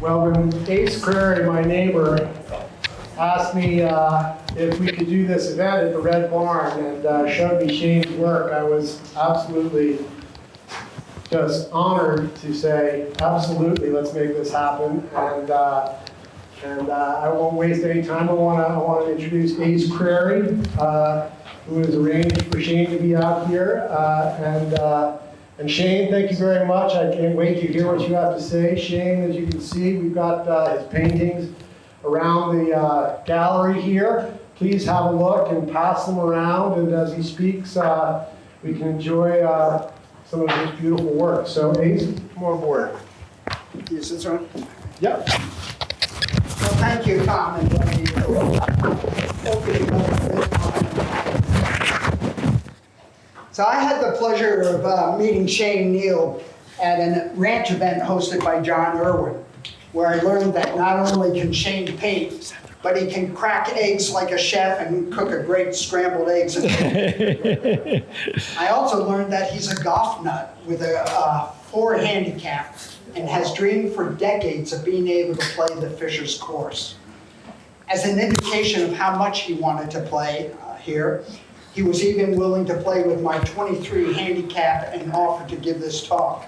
Well, when Ace Crary, my neighbor, asked me if we could do this event at the Red Barn and showed me Shane's work, I was absolutely just honored to say, absolutely, let's make this happen. And I won't waste any time. I want to introduce Ace Crary, who has arranged for Shane to be out here. And Shane, thank you very much. I can't wait to hear what you have to say. Shane, as you can see, we've got his paintings around the gallery here. Please have a look and pass them around. And as he speaks, we can enjoy some of his beautiful work. So Ace, come on board. Is this on? Yep. Well, thank you, Tom, and So I had the pleasure of meeting Shane Neal at a ranch event hosted by John Irwin, where I learned that not only can Shane paint, but he can crack eggs like a chef and cook a great scrambled eggs. I also learned that he's a golf nut with a 4 handicap and has dreamed for decades of being able to play the Fisher's course. As an indication of how much he wanted to play here, he was even willing to play with my 23 handicap and offer to give this talk.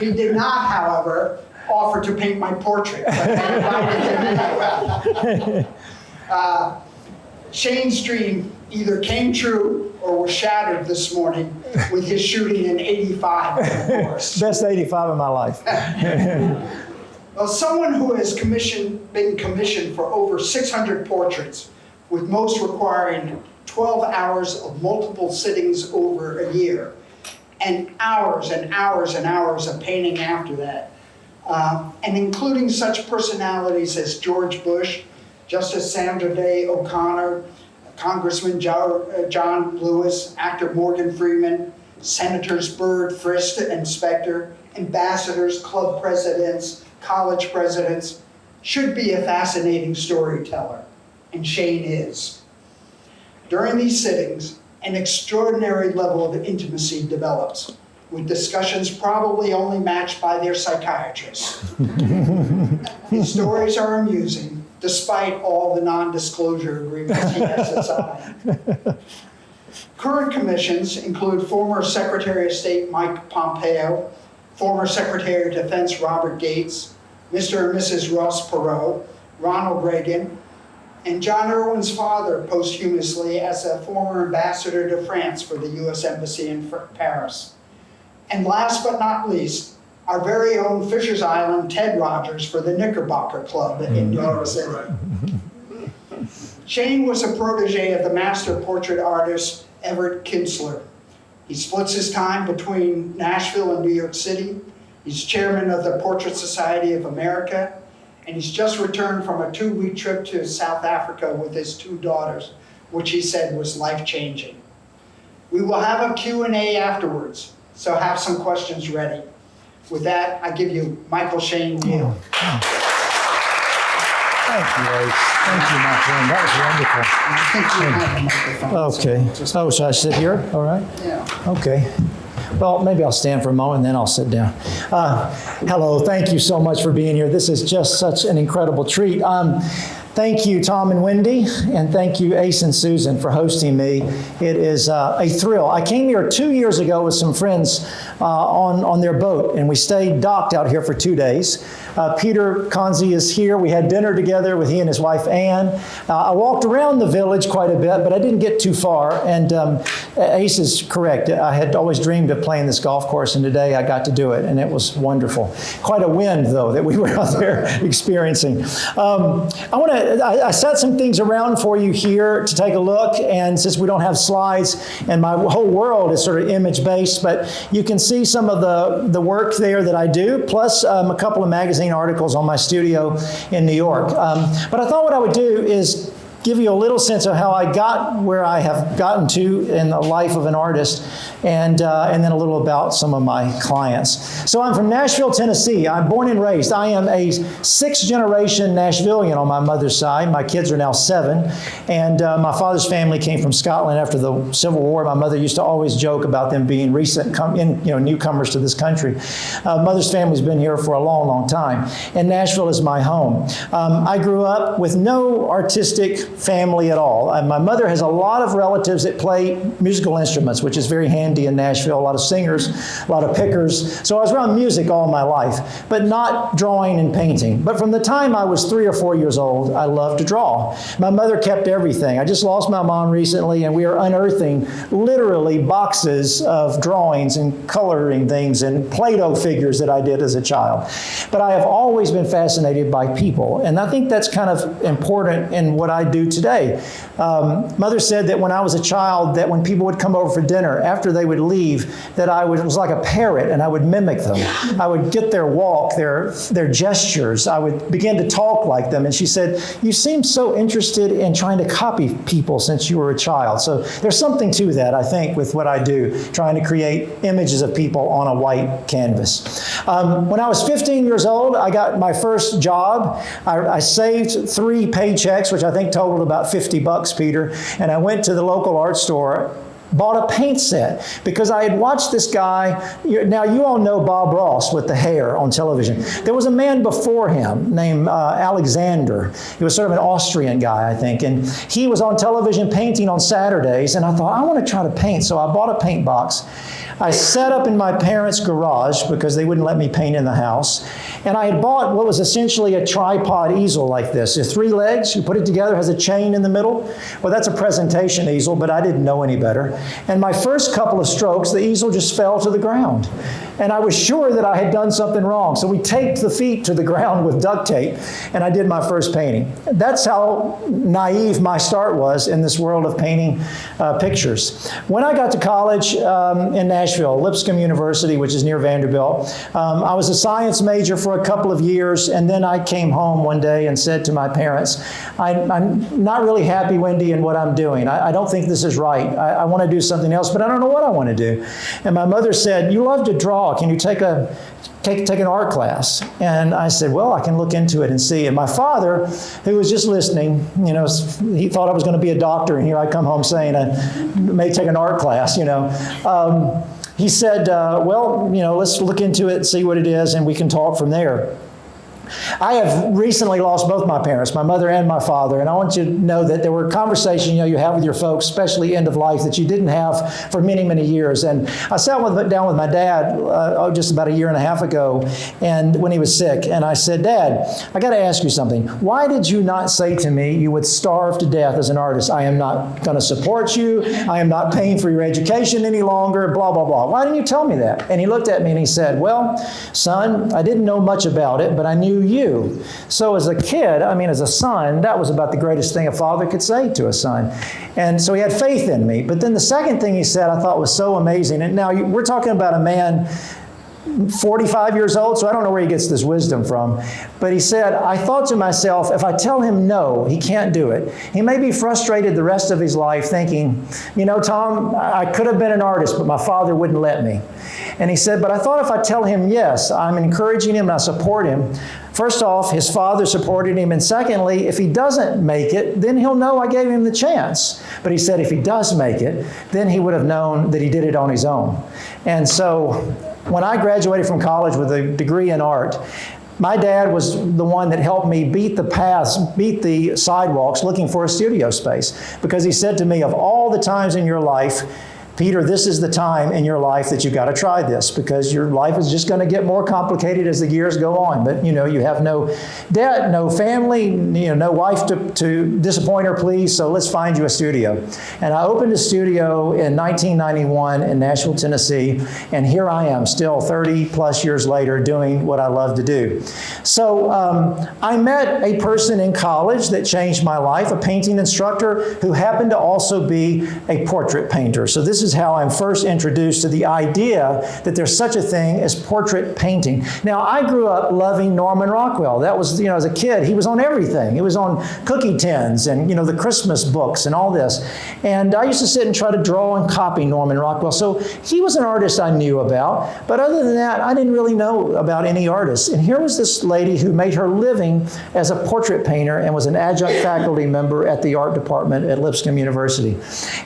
He did not, however, offer to paint my portrait, but I invited him anyway. Shane's dream either came true or was shattered this morning with his shooting an 85 on the course. Best 85 of my life. Well, someone who has been commissioned for over 600 portraits, with most requiring 12 hours of multiple sittings over a year, and hours and hours and hours of painting after that, and including such personalities as George Bush, Justice Sandra Day O'Connor, Congressman John Lewis, actor Morgan Freeman, Senators Byrd, Frist, and Spector, ambassadors, club presidents, college presidents, should be a fascinating storyteller, and Shane is. During these sittings, an extraordinary level of intimacy develops, with discussions probably only matched by their psychiatrists. His stories are amusing, despite all the non-disclosure agreements he has to sign. Current commissions include former Secretary of State Mike Pompeo, former Secretary of Defense Robert Gates, Mr. and Mrs. Ross Perot, Ronald Reagan, and John Irwin's father posthumously as a former ambassador to France for the U.S. Embassy in Paris. And last but not least, our very own Fisher's Island Ted Rogers for the Knickerbocker Club in New York City. Shane was a protege of the master portrait artist Everett Kinsler. He splits his time between Nashville and New York City. He's chairman of the Portrait Society of America, and he's just returned from a 2-week trip to South Africa with his 2 daughters, which he said was life-changing. We will have a Q&A afterwards, so have some questions ready. With that, I give you Michael Shane Neal. Thank you, Ace. Thank you, my friend. That was wonderful. I think you have a microphone. Okay. Oh, should I sit here? All right. Yeah. Okay. Well, maybe I'll stand for a moment and then I'll sit down. Hello, thank you so much for being here. This is just such an incredible treat. Thank you, Tom and Wendy, and thank you, Ace and Susan, for hosting me. It is a thrill. I came here 2 years ago with some friends on their boat, and we stayed docked out here for 2 days. Peter Conzi is here. We had dinner together with he and his wife, Ann. I walked around the village quite a bit, but I didn't get too far, and Ace is correct. I had always dreamed of playing this golf course, and today I got to do it, and it was wonderful. Quite a wind, though, that we were out there experiencing. I set some things around for you here to take a look, and since we don't have slides, and my whole world is sort of image-based, but you can see some of the work there that I do, plus a couple of magazine articles on my studio in New York. But I thought what I would do is give you a little sense of how I got where I have gotten to in the life of an artist, and then a little about some of my clients. So I'm from Nashville, Tennessee. I'm born and raised. I am a sixth-generation Nashvillian on my mother's side. My kids are now 7, and my father's family came from Scotland after the Civil War. My mother used to always joke about them being newcomers to this country. Mother's family's been here for a long, long time, and Nashville is my home. I grew up with no artistic family at all. My mother has a lot of relatives that play musical instruments, which is very handy in Nashville. A lot of singers, a lot of pickers. So I was around music all my life, but not drawing and painting. But from the time I was 3 or 4 years old, I loved to draw. My mother kept everything. I just lost my mom recently, and we are unearthing literally boxes of drawings and coloring things and Play-Doh figures that I did as a child. But I have always been fascinated by people, and I think that's kind of important in what I do today. Mother said that when I was a child, that when people would come over for dinner, after they would leave, that it was like a parrot, and I would mimic them. I would get their walk, their gestures. I would begin to talk like them. And she said, "You seem so interested in trying to copy people since you were a child." So there's something to that, I think, with what I do, trying to create images of people on a white canvas. When I was 15 years old, I got my first job. I saved 3 paychecks, which I think totaled about $50, Peter, and I went to the local art store, bought a paint set, because I had watched this guy. Now, you all know Bob Ross with the hair on television. There was a man before him named Alexander. He was sort of an Austrian guy, I think, and he was on television painting on Saturdays, and I thought, I want to try to paint, so I bought a paint box. I set up in my parents' garage because they wouldn't let me paint in the house. And I had bought what was essentially a tripod easel like this. There's 3 legs, you put it together, has a chain in the middle. Well, that's a presentation easel, but I didn't know any better. And my first couple of strokes, the easel just fell to the ground. And I was sure that I had done something wrong. So we taped the feet to the ground with duct tape, and I did my first painting. That's how naive my start was in this world of painting pictures. When I got to college in Nashville, Lipscomb University, which is near Vanderbilt, I was a science major for a couple of years, and then I came home one day and said to my parents, I'm not really happy, Wendy, in what I'm doing. I don't think this is right. I want to do something else, but I don't know what I want to do. And my mother said, "You love to draw. Can you take an art class?" And I said, "Well, I can look into it and see." And my father, who was just listening, he thought I was going to be a doctor, and here I come home saying I may take an art class, He said, "Well, let's look into it and see what it is, and we can talk from there." I have recently lost both my parents, my mother and my father, and I want you to know that there were conversations you have with your folks, especially end of life, that you didn't have for many, many years. And I sat down with my dad just about a year and a half ago, and when he was sick, and I said, "Dad, I got to ask you something. Why did you not say to me you would starve to death as an artist? I am not going to support you. I am not paying for your education any longer, blah, blah, blah. Why didn't you tell me that?" And he looked at me and he said, "Well, son, I didn't know much about it, but I knew you." So as a kid, as a son, that was about the greatest thing a father could say to a son. And so he had faith in me. But then the second thing he said I thought was so amazing. And now we're talking about a man 45 years old, so I don't know where he gets this wisdom from. But he said, "I thought to myself, if I tell him no, he can't do it. He may be frustrated the rest of his life thinking, Tom, I could have been an artist, but my father wouldn't let me." And he said, "But I thought if I tell him yes, I'm encouraging him and I support him. First off, his father supported him. And secondly, if he doesn't make it, then he'll know I gave him the chance." But he said if he does make it, then he would have known that he did it on his own. And so when I graduated from college with a degree in art, my dad was the one that helped me beat the paths, beat the sidewalks looking for a studio space. Because he said to me, of all the times in your life, Peter, this is the time in your life that you've got to try this, because your life is just going to get more complicated as the years go on. But, you have no debt, no family, no wife to disappoint or please, so let's find you a studio. And I opened a studio in 1991 in Nashville, Tennessee, and here I am still 30 plus years later doing what I love to do. So I met a person in college that changed my life, a painting instructor who happened to also be a portrait painter. So this is is how I'm first introduced to the idea that there's such a thing as portrait painting. Now, I grew up loving Norman Rockwell. That was, as a kid, he was on everything. He was on cookie tins and, the Christmas books and all this. And I used to sit and try to draw and copy Norman Rockwell. So he was an artist I knew about. But other than that, I didn't really know about any artists. And here was this lady who made her living as a portrait painter and was an adjunct faculty member at the art department at Lipscomb University.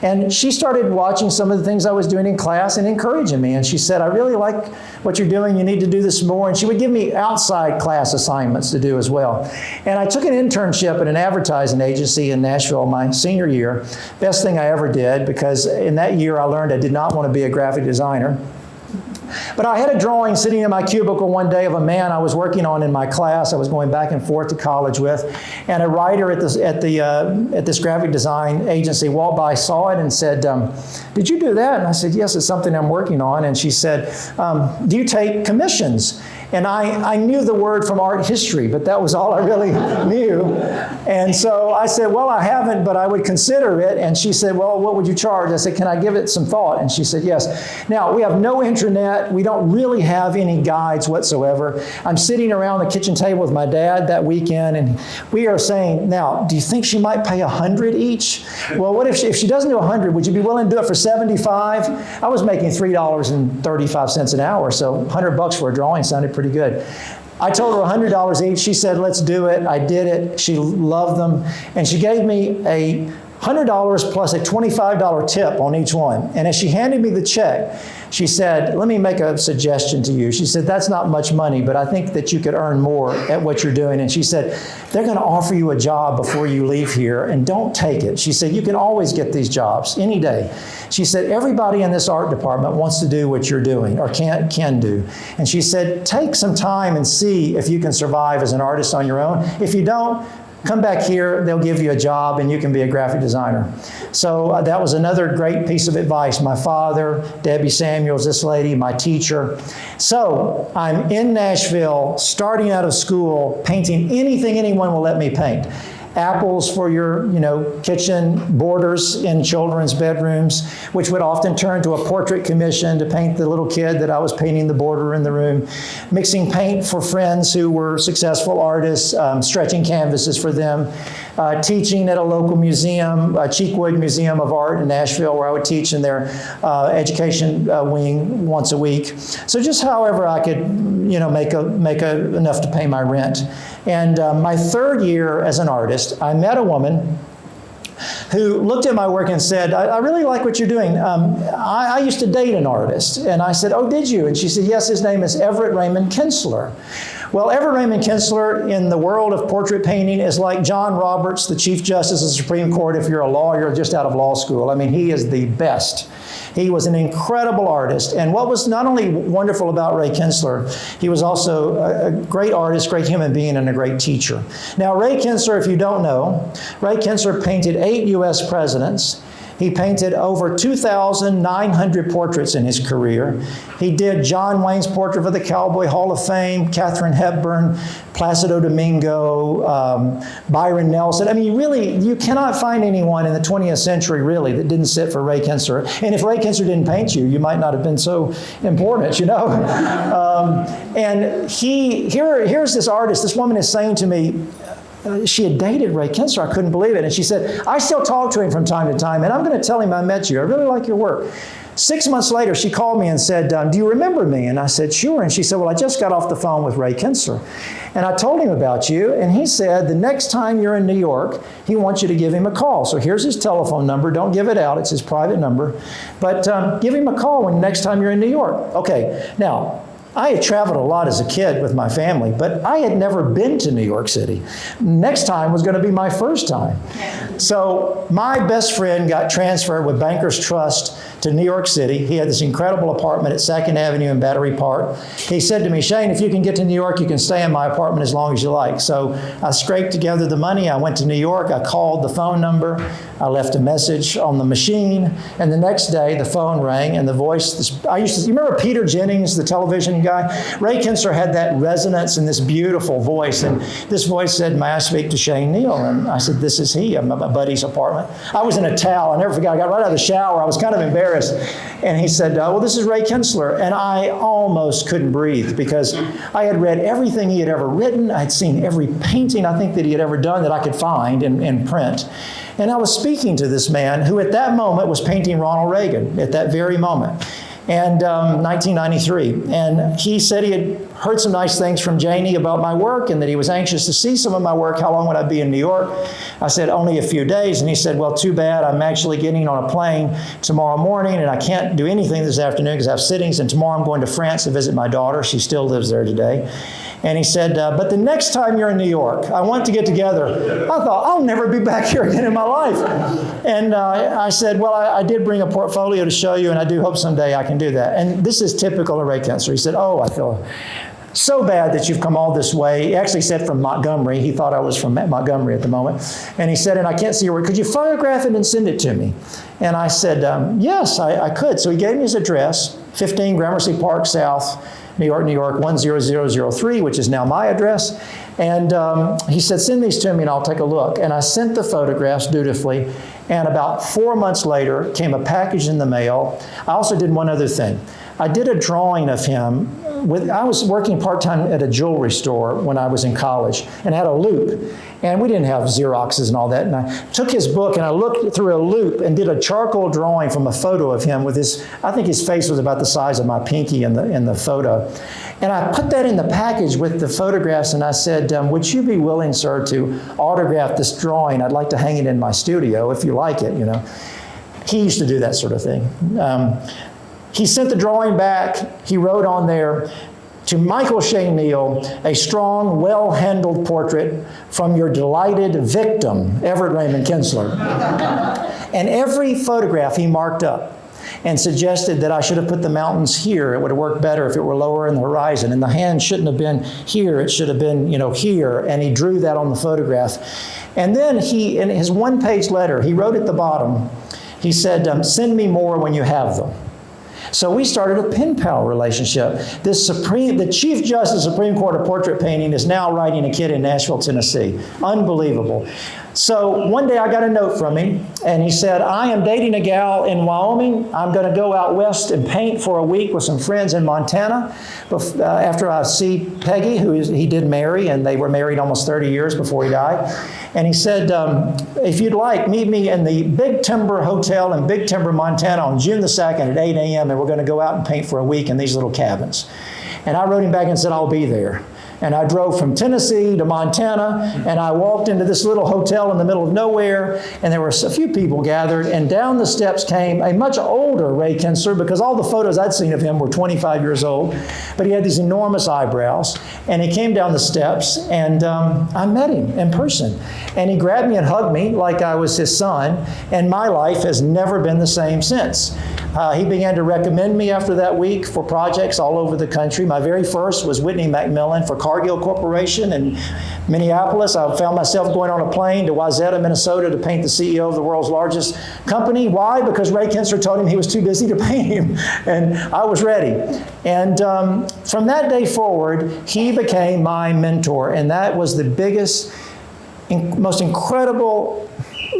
And she started watching some of the things I was doing in class and encouraging me. And she said, I really like what you're doing. You need to do this more. And she would give me outside class assignments to do as well. And I took an internship at an advertising agency in Nashville my senior year. Best thing I ever did, because in that year I learned I did not want to be a graphic designer. But I had a drawing sitting in my cubicle one day of a man I was working on in my class. I was going back and forth to college with, and a writer at this graphic design agency walked by, saw it, and said, "Did you do that?" And I said, "Yes, it's something I'm working on." And she said, "Do you take commissions?" And I knew the word from art history, but that was all I really knew. And so I said, "Well, I haven't, but I would consider it." And she said, "Well, what would you charge?" I said, "Can I give it some thought?" And she said, "Yes." Now, we have no intranet. We don't really have any guides whatsoever. I'm sitting around the kitchen table with my dad that weekend, and we are saying, "Now, do you think she might pay $100 each? Well, what if she doesn't do $100, would you be willing to do it for $75? I was making $3.35 an hour, so $100 for a drawing sounded pretty good. I told her $100 each. She said, "Let's do it." I did it. She loved them. And she gave me a $100 plus a $25 tip on each one. And as she handed me the check, she said, "Let me make a suggestion to you." She said, "That's not much money, but I think that you could earn more at what you're doing." And she said, "They're going to offer you a job before you leave here, and don't take it." She said, "You can always get these jobs any day." She said, "Everybody in this art department wants to do what you're doing or can do." And she said, "Take some time and see if you can survive as an artist on your own. If you don't, come back here, they'll give you a job and you can be a graphic designer." So that was another great piece of advice. My father, Debbie Samuels, this lady, my teacher. So I'm in Nashville, starting out of school, painting anything anyone will let me paint. Apples for your, kitchen borders in children's bedrooms, which would often turn to a portrait commission to paint the little kid that I was painting the border in the room. Mixing paint for friends who were successful artists, stretching canvases for them. Teaching at a local museum, Cheekwood Museum of Art in Nashville, where I would teach in their education wing once a week. So just however I could, make enough to pay my rent. And my third year as an artist, I met a woman who looked at my work and said, I really like what you're doing. I used to date an artist. And I said, "Oh, did you?" And she said, "Yes, his name is Everett Raymond Kinsler." Well, Everett Raymond Kinsler in the world of portrait painting is like John Roberts, the Chief Justice of the Supreme Court, if you're a lawyer just out of law school. I mean, he is the best. He was an incredible artist. And what was not only wonderful about Ray Kinsler, he was also a great artist, great human being, and a great teacher. Now, Ray Kinsler, if you don't know, Ray Kinsler painted 8 U.S. presidents. He painted over 2,900 portraits in his career. He did John Wayne's portrait for the Cowboy Hall of Fame, Katharine Hepburn, Placido Domingo, Byron Nelson. I mean, you cannot find anyone in the 20th century, really, that didn't sit for Ray Kinsler. And if Ray Kinsler didn't paint you, you might not have been so important, And here's this artist. This woman is saying to me, she had dated Ray Kinsler. I couldn't believe it. And she said, "I still talk to him from time to time, and I'm going to tell him I met you. I really like your work." 6 months later, she called me and said, "Do you remember me?" And I said, "Sure." And she said, "Well, I just got off the phone with Ray Kinsler. And I told him about you, and he said the next time you're in New York, he wants you to give him a call. So here's his telephone number. Don't give it out. It's his private number. But give him a call next time you're in New York." Okay, now, I had traveled a lot as a kid with my family, but I had never been to New York City. Next time was going to be my first time. So my best friend got transferred with Bankers Trust to New York City. He had this incredible apartment at 2nd Avenue in Battery Park. He said to me, "Shane, if you can get to New York, you can stay in my apartment as long as you like." So I scraped together the money. I went to New York. I called the phone number. I left a message on the machine, and the next day the phone rang, and the voice, you remember Peter Jennings, the television guy? Ray Kinsler had that resonance and this beautiful voice, and this voice said, "May I speak to Shane Neal?" And I said, "This is he." I'm at my buddy's apartment. I was in a towel. I never forgot. I got right out of the shower. I was kind of embarrassed. And he said, "Well, this is Ray Kinsler." And I almost couldn't breathe because I had read everything he had ever written. I had seen every painting I think that he had ever done that I could find in print. And I was speaking to this man who at that moment was painting Ronald Reagan at that very moment. And 1993. And he said he had heard some nice things from Janie about my work and that he was anxious to see some of my work. How long would I be in New York? I said, "Only a few days." And he said, "Well, too bad. I'm actually getting on a plane tomorrow morning and I can't do anything this afternoon because I have sittings. And tomorrow I'm going to France to visit my daughter. She still lives there today." And he said, "But the next time you're in New York, I want to get together." I thought, I'll never be back here again in my life. And I said, "Well, I did bring a portfolio to show you, and I do hope someday I can do that." And this is typical of Ray Kinsler. He said, "Oh, I feel so bad that you've come all this way." He actually said from Montgomery. He thought I was from Montgomery at the moment. And he said, "And I can't see your work. Could you photograph it and send it to me?" And I said, "Yes, I could." So he gave me his address, 15 Gramercy Park South, New York, 10003, which is now my address. And he said, "Send these to me and I'll take a look." And I sent the photographs dutifully. And about 4 months later came a package in the mail. I also did one other thing. I did a drawing of him. I was working part-time at a jewelry store when I was in college and had a loupe. And we didn't have Xeroxes and all that. And I took his book and I looked through a loupe and did a charcoal drawing from a photo of him with his, I think his face was about the size of my pinky in the photo. And I put that in the package with the photographs and I said, "Would you be willing, sir, to autograph this drawing? I'd like to hang it in my studio if you like it, you know." He used to do that sort of thing. He sent the drawing back. He wrote on there, "To Michael Shane Neal, a strong, well-handled portrait from your delighted victim, Everett Raymond Kinsler." And every photograph he marked up and suggested that I should have put the mountains here. It would have worked better if it were lower in the horizon. And the hand shouldn't have been here. It should have been, here. And he drew that on the photograph. And then he, in his one-page letter, he wrote at the bottom, he said, "Send me more when you have them." So we started a pen pal relationship. The Chief Justice of the Supreme Court of Portrait Painting is now writing a kid in Nashville, Tennessee. Unbelievable. So one day I got a note from him, and he said, "I am dating a gal in Wyoming. I'm going to go out west and paint for a week with some friends in Montana after I see Peggy, who he did marry, and they were married almost 30 years before he died." And he said, "If you'd like, meet me in the Big Timber Hotel in Big Timber, Montana on June the 2nd at 8 a.m. and we're going to go out and paint for a week in these little cabins." And I wrote him back and said, "I'll be there." And I drove from Tennessee to Montana, and I walked into this little hotel in the middle of nowhere, and there were a few people gathered, and down the steps came a much older Ray Kinsler, because all the photos I'd seen of him were 25 years old, but he had these enormous eyebrows, and he came down the steps, and I met him in person, and he grabbed me and hugged me like I was his son, and my life has never been the same since. He began to recommend me after that week for projects all over the country. My very first was Whitney Macmillan for Cargill Corporation in Minneapolis. I found myself going on a plane to Wayzata, Minnesota to paint the CEO of the world's largest company. Why? Because Ray Kinsler told him he was too busy to paint him, and I was ready. And from that day forward, he became my mentor, and that was the biggest, most incredible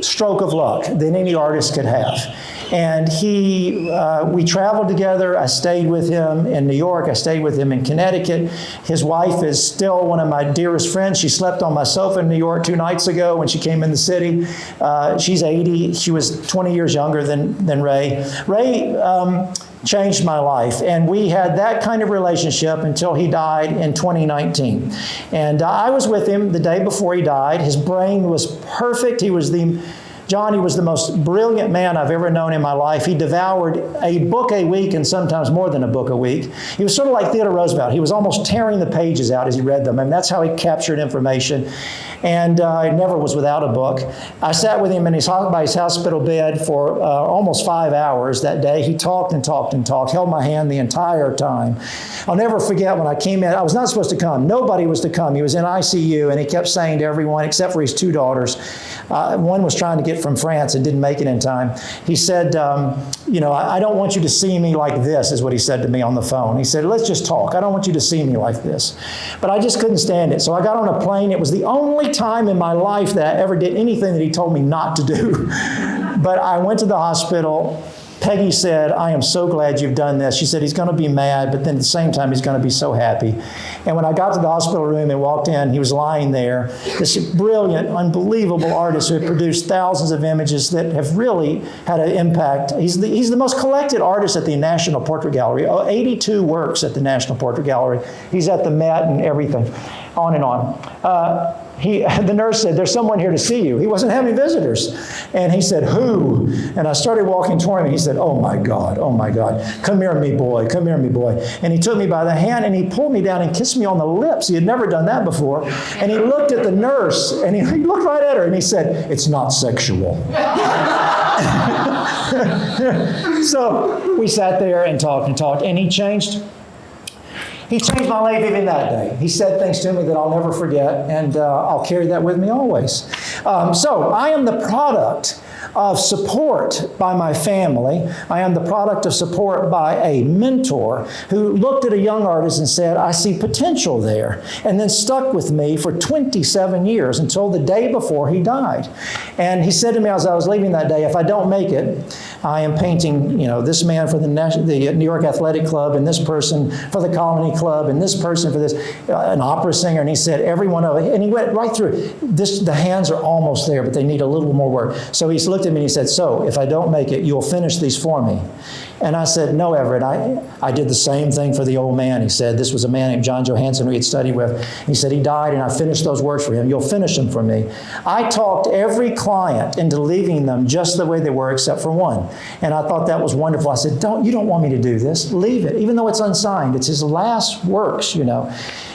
stroke of luck that any artist could have. And we traveled together. I stayed with him in New York. I stayed with him in Connecticut. His wife is still one of my dearest friends. She slept on my sofa in New York 2 nights ago when she came in the city. She's 80. She was 20 years younger than Ray. Ray changed my life. And we had that kind of relationship until he died in 2019. And I was with him the day before he died. His brain was perfect. He was the most brilliant man I've ever known in my life. He devoured a book a week and sometimes more than a book a week. He was sort of like Theodore Roosevelt. He was almost tearing the pages out as he read them. And that's how he captured information. And he never was without a book. I sat with him by his hospital bed for almost 5 hours that day. He talked and talked and talked, held my hand the entire time. I'll never forget when I came in. I was not supposed to come. Nobody was to come. He was in ICU, and he kept saying to everyone, except for his 2 daughters, one was trying to get from France and didn't make it in time. He said, I don't want you to see me like this, is what he said to me on the phone. He said, let's just talk. I don't want you to see me like this. But I just couldn't stand it. So I got on a plane. It was the only time in my life that I ever did anything that he told me not to do. But I went to the hospital. Peggy said, I am so glad you've done this. She said, he's going to be mad, but then at the same time, he's going to be so happy. And when I got to the hospital room and walked in, he was lying there, this brilliant, unbelievable artist who had produced thousands of images that have really had an impact. He's the most collected artist at the National Portrait Gallery, 82 works at the National Portrait Gallery. He's at the Met and everything, on and on. The nurse said, there's someone here to see you. He wasn't having visitors. And he said, who? And I started walking toward him, and he said, oh my God, come here, me boy, come here, me boy. And he took me by the hand, and he pulled me down and kissed me on the lips. He had never done that before. And he looked at the nurse, and he looked right at her, and he said, it's not sexual. So we sat there and talked, and he changed my life even that day. He said things to me that I'll never forget, and I'll carry that with me always. So I am the product of support by my family. I am the product of support by a mentor who looked at a young artist and said, I see potential there, and then stuck with me for 27 years until the day before he died. And he said to me as I was leaving that day, if I don't make it, I am painting, this man for the New York Athletic Club, and this person for the Colony Club, and this person for this, an opera singer. And he said, every one of it. And he went right through it. The hands are almost there, but they need a little more work. So he looked at me and he said, so if I don't make it, you'll finish these for me. And I said, no, Everett, I did the same thing for the old man. He said, this was a man named John Johansson we had studied with. He said, he died, and I finished those works for him. You'll finish them for me. I talked every client into leaving them just the way they were, except for one. And I thought that was wonderful. I said, you don't want me to do this. Leave it, even though it's unsigned. It's his last works, And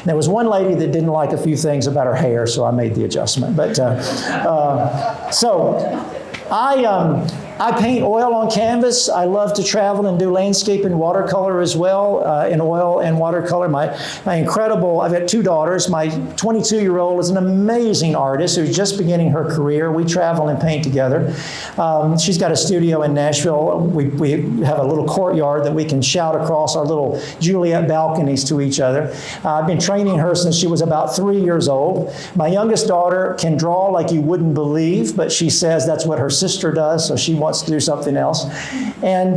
there was one lady that didn't like a few things about her hair, so I made the adjustment. But I paint oil on canvas. I love to travel and do landscape and watercolor as well, in oil and watercolor. My incredible, I've got two daughters. My 22-year-old is an amazing artist who's just beginning her career. We travel and paint together. She's got a studio in Nashville. We have a little courtyard that we can shout across our little Juliet balconies to each other. I've been training her since she was about 3 years old. My youngest daughter can draw like you wouldn't believe, but she says that's what her sister does, so she wants to do something else. And,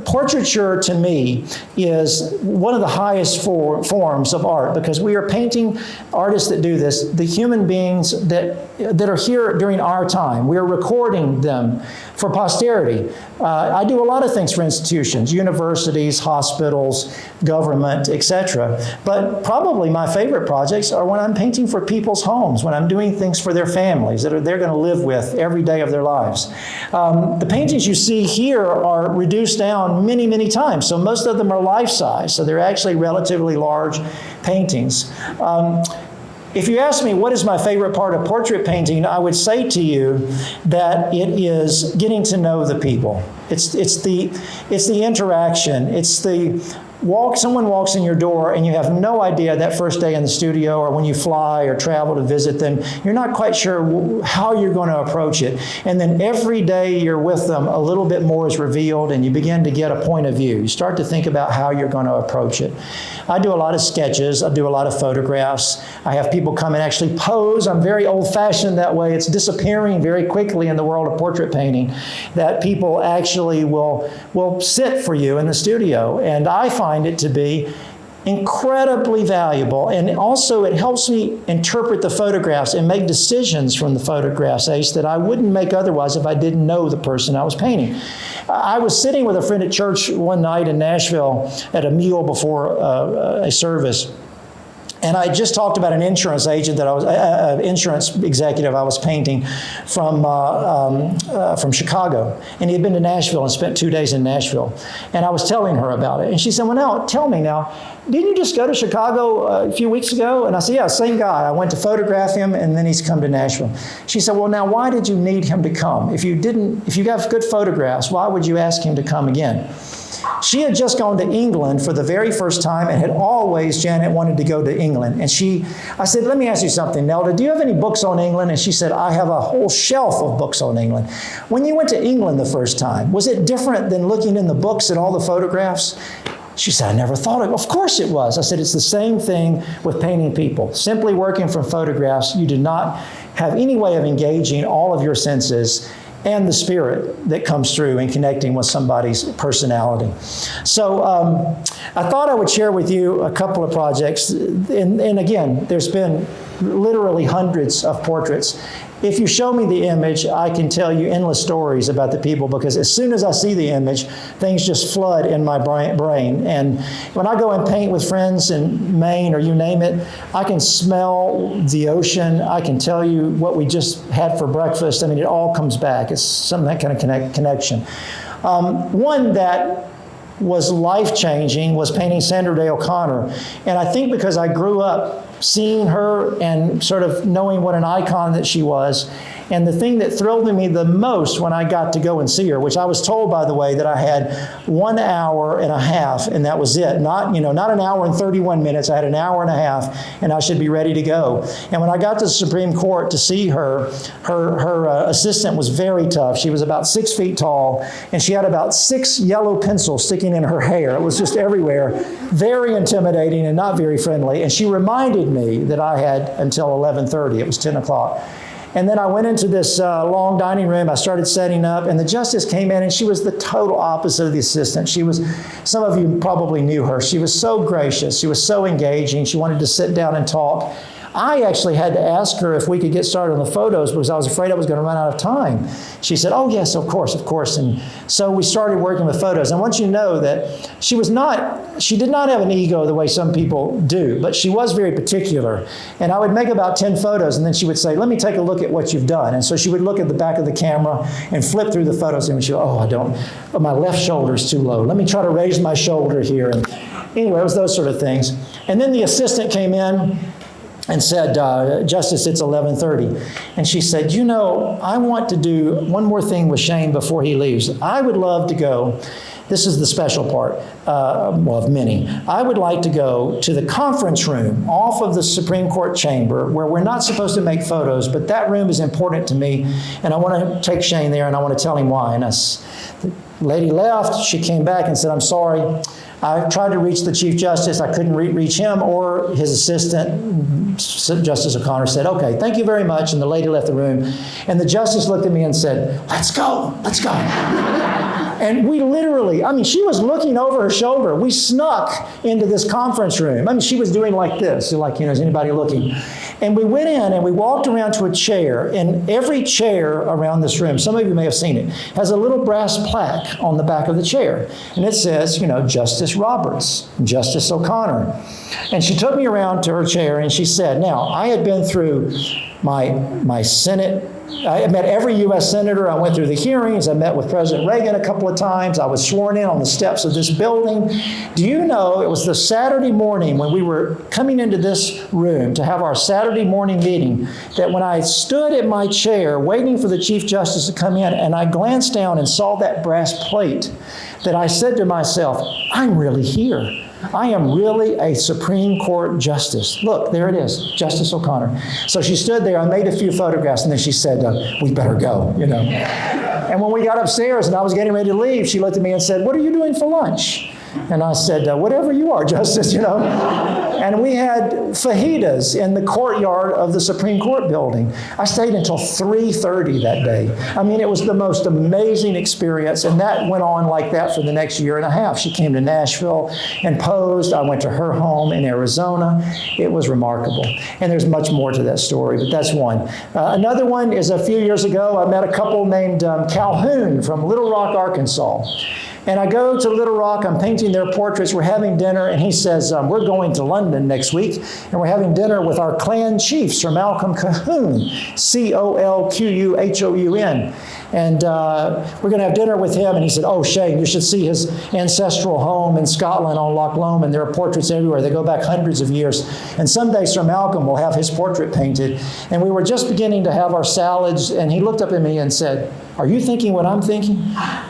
portraiture to me is one of the highest forms of art, because we are painting artists that do this, the human beings that are here during our time. We are recording them for posterity. I do a lot of things for institutions, universities, hospitals, government, etc. But probably my favorite projects are when I'm painting for people's homes, when I'm doing things for their families that they're going to live with every day of their lives. The paintings you see here are reduced down many, many times. So most of them are life-size. So they're actually relatively large paintings. If you ask me what is my favorite part of portrait painting, I would say to you that it is getting to know the people. It's the interaction. It's the someone walks in your door and you have no idea that first day in the studio, or when you fly or travel to visit them, you're not quite sure how you're going to approach it. And then every day you're with them, a little bit more is revealed, and you begin to get a point of view. You start to think about how you're going to approach it. I do a lot of sketches. I do a lot of photographs. I have people come and actually pose. I'm very old-fashioned that way. It's disappearing very quickly in the world of portrait painting, that people actually will sit for you in the studio. And I find it to be incredibly valuable, and also it helps me interpret the photographs and make decisions from the photographs, Ace, that I wouldn't make otherwise if I didn't know the person I was painting. I was sitting with a friend at church one night in Nashville at a meal before a service. And I just talked about an insurance agent that insurance executive I was painting from Chicago. And he had been to Nashville and spent 2 days in Nashville. And I was telling her about it. And she said, well, now, tell me now, didn't you just go to Chicago a few weeks ago? And I said, yeah, same guy. I went to photograph him, and then he's come to Nashville. She said, well, now, why did you need him to come? If you have good photographs, why would you ask him to come again? She had just gone to England for the very first time and had always, Janet, wanted to go to England. And I said, let me ask you something, Nelda, do you have any books on England? And she said, I have a whole shelf of books on England. When you went to England the first time, was it different than looking in the books at all the photographs? She said, I never thought of it. Of course it was. I said, it's the same thing with painting people. Simply working from photographs, you do not have any way of engaging all of your senses and the spirit that comes through in connecting with somebody's personality. So I thought I would share with you a couple of projects. And again, there's been literally hundreds of portraits. If you show me the image, I can tell you endless stories about the people, because as soon as I see the image, things just flood in my brain. And when I go and paint with friends in Maine or you name it, I can smell the ocean. I can tell you what we just had for breakfast. I mean, it all comes back. It's some that kind of connection. One that was life-changing was painting Sandra Day O'Connor. And I think because I grew up seeing her and sort of knowing what an icon that she was. And the thing that thrilled me the most when I got to go and see her, which I was told, by the way, that I had 1 hour and a half, and that was it. Not an hour and 31 minutes. I had an hour and a half, and I should be ready to go. And when I got to the Supreme Court to see her, her assistant was very tough. She was about 6 feet tall, and she had about 6 yellow pencils sticking in her hair. It was just everywhere. Very intimidating and not very friendly. And she reminded me that I had until 11:30. It was 10 o'clock. And then I went into this long dining room. I started setting up, and the justice came in, and she was the total opposite of the assistant. She was, some of you probably knew her. She was so gracious. She was so engaging. She wanted to sit down and talk. I actually had to ask her if we could get started on the photos because I was afraid I was going to run out of time. She said, oh, yes, of course, of course. And so we started working with photos. And I want you to know that she did not have an ego the way some people do, but she was very particular. And I would make about 10 photos, and then she would say, let me take a look at what you've done. And so she would look at the back of the camera and flip through the photos, and she'd go, my left shoulder's too low. Let me try to raise my shoulder here. And anyway, it was those sort of things. And then the assistant came in and said, Justice, it's 11:30. And she said, I want to do one more thing with Shane before he leaves. I would love to go, this is the special part, of many. I would like to go to the conference room off of the Supreme Court chamber where we're not supposed to make photos, but that room is important to me, and I want to take Shane there, and I want to tell him why. And the lady left. She came back and said, I'm sorry. I tried to reach the Chief Justice. I couldn't reach him or his assistant. Justice O'Connor said, okay, thank you very much. And the lady left the room. And the justice looked at me and said, let's go. And we literally, she was looking over her shoulder. We snuck into this conference room. She was doing like this, is anybody looking? And we went in and we walked around to a chair, and every chair around this room, some of you may have seen it, has a little brass plaque on the back of the chair. And it says, Justice Roberts, Justice O'Connor. And she took me around to her chair and she said, now, I had been through my Senate. I met every U.S. Senator. I went through the hearings. I met with President Reagan a couple of times. I was sworn in on the steps of this building. Do you know, it was the Saturday morning when we were coming into this room to have our Saturday morning meeting, that when I stood at my chair waiting for the Chief Justice to come in, and I glanced down and saw that brass plate, that I said to myself, I'm really here. I am really a Supreme Court justice. Look, there it is, Justice O'Connor. So she stood there. I made a few photographs, and then she said, we better go, And when we got upstairs and I was getting ready to leave, she looked at me and said, what are you doing for lunch? And I said, whatever you are, Justice, And we had fajitas in the courtyard of the Supreme Court building. I stayed until 3:30 that day. It was the most amazing experience, and that went on like that for the next year and a half. She came to Nashville and posed. I went to her home in Arizona. It was remarkable. And there's much more to that story, but that's one. Another one is a few years ago, I met a couple named Calhoun from Little Rock, Arkansas. And I go to Little Rock, I'm painting their portraits, we're having dinner, and he says, we're going to London next week, and we're having dinner with our clan chief, Sir Malcolm Calhoun, Colquhoun. And we're going to have dinner with him, and he said, oh, Shane, you should see his ancestral home in Scotland on Loch Lomond. There are portraits everywhere. They go back hundreds of years. And someday Sir Malcolm will have his portrait painted. And we were just beginning to have our salads, and he looked up at me and said, are you thinking what I'm thinking?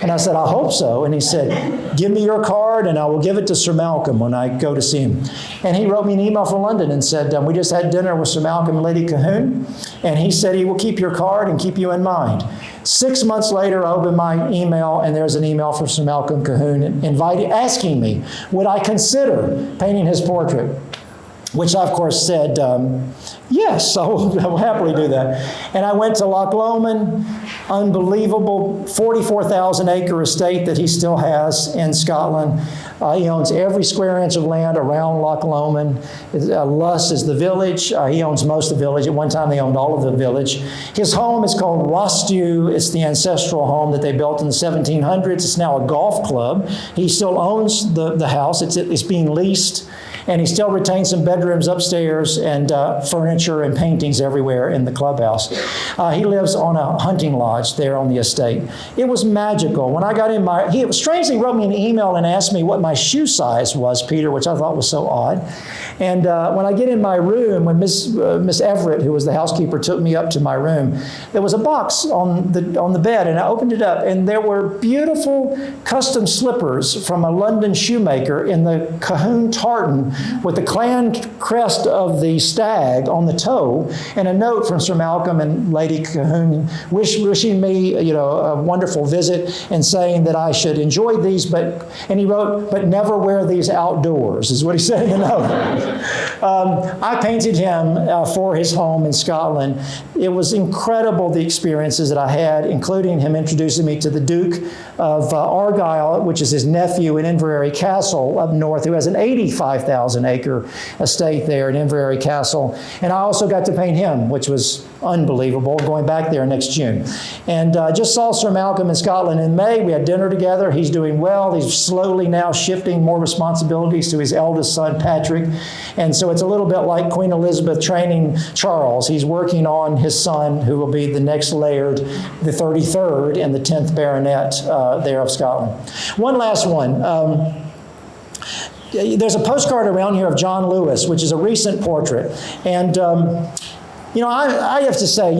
And I said, I hope so. And he said, give me your card and I will give it to Sir Malcolm when I go to see him. And he wrote me an email from London and said, we just had dinner with Sir Malcolm and Lady Cahoon, and he said he will keep your card and keep you in mind. 6 months later, I opened my email, and there's an email from Sir Malcolm Cahoon asking me, would I consider painting his portrait? Which I, of course, said, yes, I will happily do that. And I went to Loch Lomond, unbelievable 44,000-acre estate that he still has in Scotland. He owns every square inch of land around Loch Lomond. Luss is the village. He owns most of the village. At one time, they owned all of the village. His home is called Rostew. It's the ancestral home that they built in the 1700s. It's now a golf club. He still owns the house. It's being leased. And he still retains some bedrooms upstairs and furniture and paintings everywhere in the clubhouse. He lives on a hunting lodge there on the estate. It was magical. When I got in he strangely wrote me an email and asked me what my shoe size was, Peter, which I thought was so odd. And when I get in my room, when Miss Everett, who was the housekeeper, took me up to my room, there was a box on the bed, and I opened it up, and there were beautiful custom slippers from a London shoemaker in the Cahoon tartan with the clan crest of the stag on the toe, and a note from Sir Malcolm and Lady Cahoon wishing me, a wonderful visit and saying that I should enjoy these, and he wrote, but never wear these outdoors, is what he said in the note. I painted him for his home in Scotland. It was incredible, the experiences that I had, including him introducing me to the Duke of Argyll, which is his nephew in Inverary Castle up north, who has an 85,000-acre estate there in Inverary Castle. And I also got to paint him, which was unbelievable, going back there next June. And just saw Sir Malcolm in Scotland in May. We had dinner together. He's doing well. He's slowly now shifting more responsibilities to his eldest son, Patrick. And so it's a little bit like Queen Elizabeth training Charles. He's working on his son, who will be the next Laird, the 33rd and the 10th Baronet there of Scotland. One last one. There's a postcard around here of John Lewis, which is a recent portrait. And I have to say,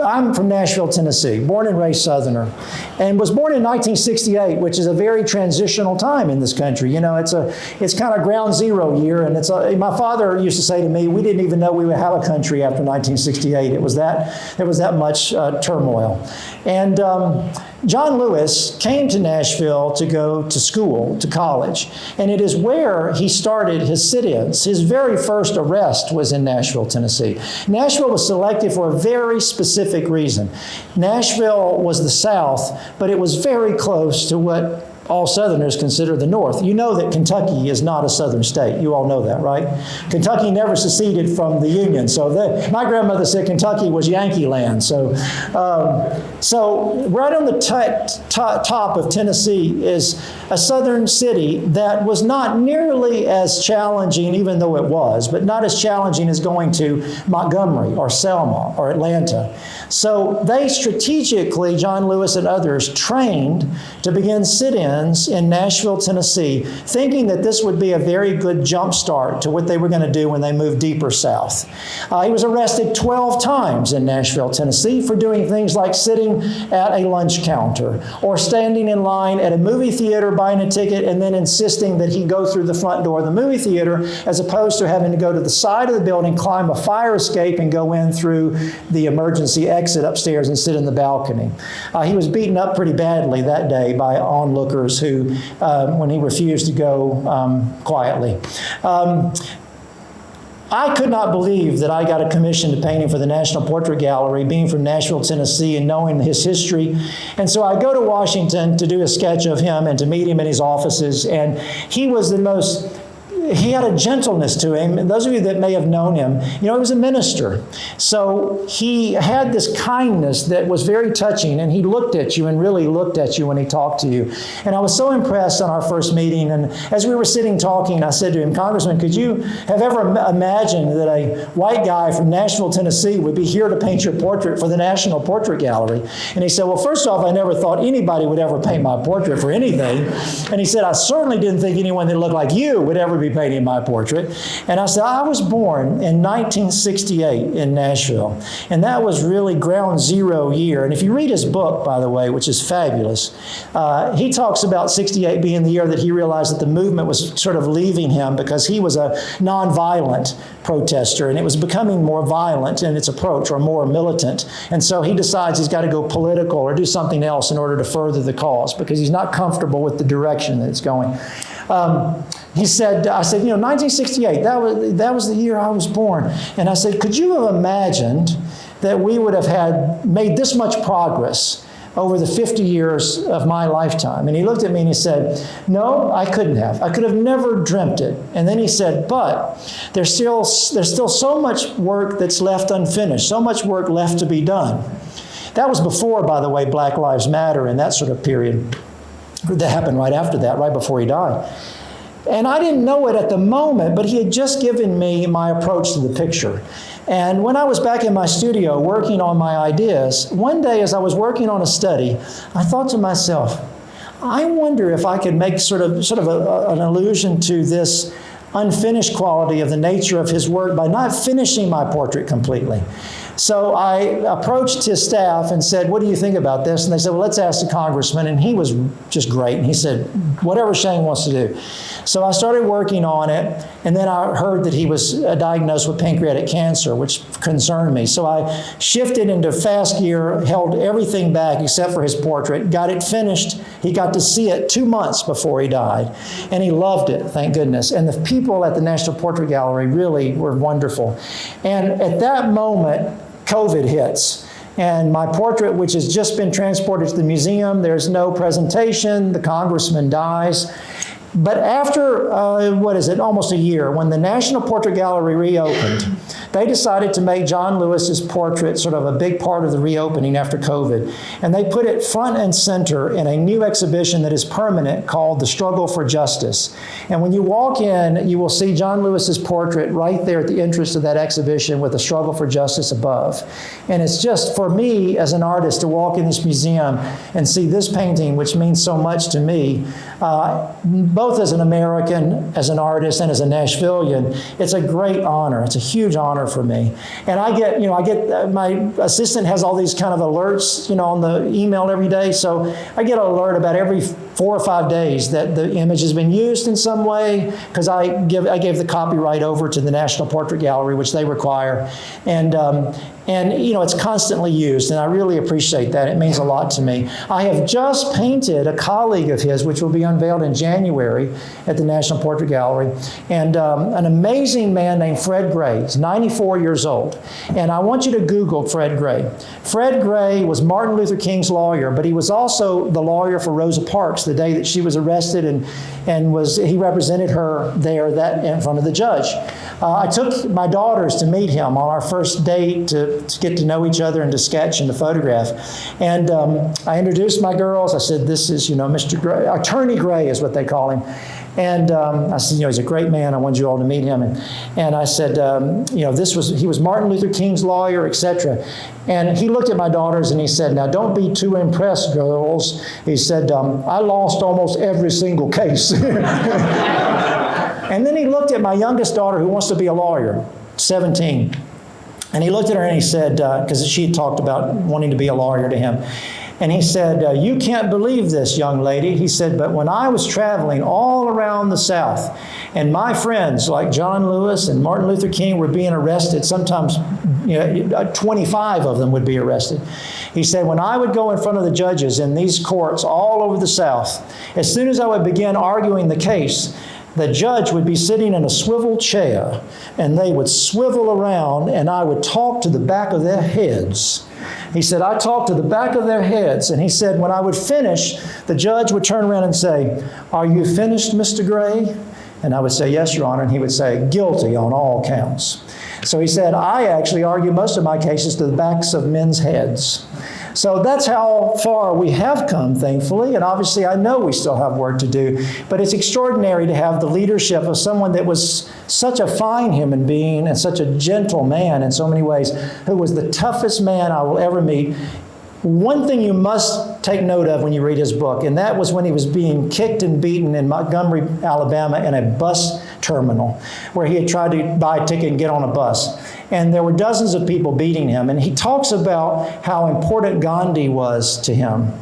I'm from Nashville, Tennessee, born and raised Southerner, and was born in 1968, which is a very transitional time in this country. It's kind of ground zero year, and my father used to say to me, we didn't even know we would have a country after 1968. There was that much turmoil. And John Lewis came to Nashville to go to school, to college, and it is where he started his sit-ins. His very first arrest was in Nashville, Tennessee. Nashville was selected for a very specific reason. Nashville was the South, but it was very close to what all Southerners consider the North. You know that Kentucky is not a Southern state. You all know that, right? Kentucky never seceded from the Union. So my grandmother said Kentucky was Yankee land. So right on the top of Tennessee is a Southern city that was not nearly as challenging, even though it was, but not as challenging as going to Montgomery or Selma or Atlanta. So they strategically, John Lewis and others, trained to begin sit-ins in Nashville, Tennessee, thinking that this would be a very good jump start to what they were going to do when they moved deeper south. He was arrested 12 times in Nashville, Tennessee for doing things like sitting at a lunch counter or standing in line at a movie theater buying a ticket and then insisting that he go through the front door of the movie theater as opposed to having to go to the side of the building, climb a fire escape, and go in through the emergency exit upstairs and sit in the balcony. He was beaten up pretty badly that day by onlookers who, when he refused to go quietly. I could not believe that I got a commission to paint him for the National Portrait Gallery, being from Nashville, Tennessee, and knowing his history. And so I go to Washington to do a sketch of him and to meet him in his offices. And he was he had a gentleness to him. And those of you that may have known him, he was a minister. So he had this kindness that was very touching, and he looked at you and really looked at you when he talked to you. And I was so impressed on our first meeting. And as we were sitting talking, I said to him, Congressman, could you have ever imagined that a white guy from Nashville, Tennessee would be here to paint your portrait for the National Portrait Gallery? And he said, well, first off, I never thought anybody would ever paint my portrait for anything. And he said, I certainly didn't think anyone that looked like you would ever be painting my portrait. And I said, I was born in 1968 in Nashville. And that was really ground zero year. And if you read his book, by the way, which is fabulous, he talks about 68 being the year that he realized that the movement was sort of leaving him because he was a nonviolent protester, and it was becoming more violent in its approach, or more militant. And so he decides he's got to go political or do something else in order to further the cause, because he's not comfortable with the direction that it's going. I said, 1968, that was the year I was born. And I said, could you have imagined that we would have made this much progress over the 50 years of my lifetime? And he looked at me and he said, no, I couldn't have. I could have never dreamt it. And then he said, but there's still so much work that's left unfinished, so much work left to be done. That was before, by the way, Black Lives Matter and that sort of period. That happened right after that, right before he died. And I didn't know it at the moment, but he had just given me my approach to the picture. And when I was back in my studio working on my ideas, one day as I was working on a study, I thought to myself, I wonder if I could make sort of an allusion to this unfinished quality of the nature of his work by not finishing my portrait completely. So I approached his staff and said, what do you think about this? And they said, well, let's ask the congressman. And he was just great. And he said, whatever Shane wants to do. So I started working on it. And then I heard that he was diagnosed with pancreatic cancer, which concerned me. So I shifted into fast gear, held everything back except for his portrait, got it finished. He got to see it 2 months before he died. And he loved it, thank goodness. And the people at the National Portrait Gallery really were wonderful. And at that moment, COVID hits. And my portrait, which has just been transported to the museum, there's no presentation, the congressman dies. But after, almost a year, when the National Portrait Gallery reopened, they decided to make John Lewis's portrait sort of a big part of the reopening after COVID. And they put it front and center in a new exhibition that is permanent called The Struggle for Justice. And when you walk in, you will see John Lewis's portrait right there at the entrance to that exhibition with The Struggle for Justice above. And it's just, for me as an artist, to walk in this museum and see this painting, which means so much to me, both as an American, as an artist, and as a Nashvilleian, it's a great honor. It's a huge honor for me. And I get, my assistant has all these kind of alerts, on the email every day. So I get an alert about every 4 or 5 days that the image has been used in some way, because I gave the copyright over to the National Portrait Gallery, which they require. And it's constantly used, and I really appreciate that. It means a lot to me. I have just painted a colleague of his, which will be unveiled in January at the National Portrait Gallery, and an amazing man named Fred Gray. He's 94 years old, and I want you to Google Fred Gray. Fred Gray was Martin Luther King's lawyer, but he was also the lawyer for Rosa Parks the day that she was arrested, and he represented her there in front of the judge. I took my daughters to meet him on our first date to get to know each other and to sketch and to photograph. And I introduced my girls. I said, this is, Mr. Gray, Attorney Gray is what they call him. And I said, he's a great man. I wanted you all to meet him. And I said, he was Martin Luther King's lawyer, etc. And he looked at my daughters and he said, now don't be too impressed, girls. He said, I lost almost every single case. And then he looked at my youngest daughter, who wants to be a lawyer, 17. And he looked at her and he said, because she had talked about wanting to be a lawyer to him. And he said, you can't believe this, young lady. He said, but when I was traveling all around the South, and my friends like John Lewis and Martin Luther King were being arrested, sometimes 25 of them would be arrested. He said, when I would go in front of the judges in these courts all over the South, as soon as I would begin arguing the case, the judge would be sitting in a swivel chair, and they would swivel around, and I would talk to the back of their heads. He said, I talked to the back of their heads. And he said, when I would finish, the judge would turn around and say, are you finished, Mr. Gray? And I would say, yes, Your Honor. And he would say, guilty on all counts. So he said, I actually argue most of my cases to the backs of men's heads. So that's how far we have come, thankfully. And obviously, I know we still have work to do. But it's extraordinary to have the leadership of someone that was such a fine human being and such a gentle man in so many ways, who was the toughest man I will ever meet. One thing you must take note of when you read his book, and that was when he was being kicked and beaten in Montgomery, Alabama, in a bus terminal where he had tried to buy a ticket and get on a bus. And there were dozens of people beating him. And he talks about how important Gandhi was to him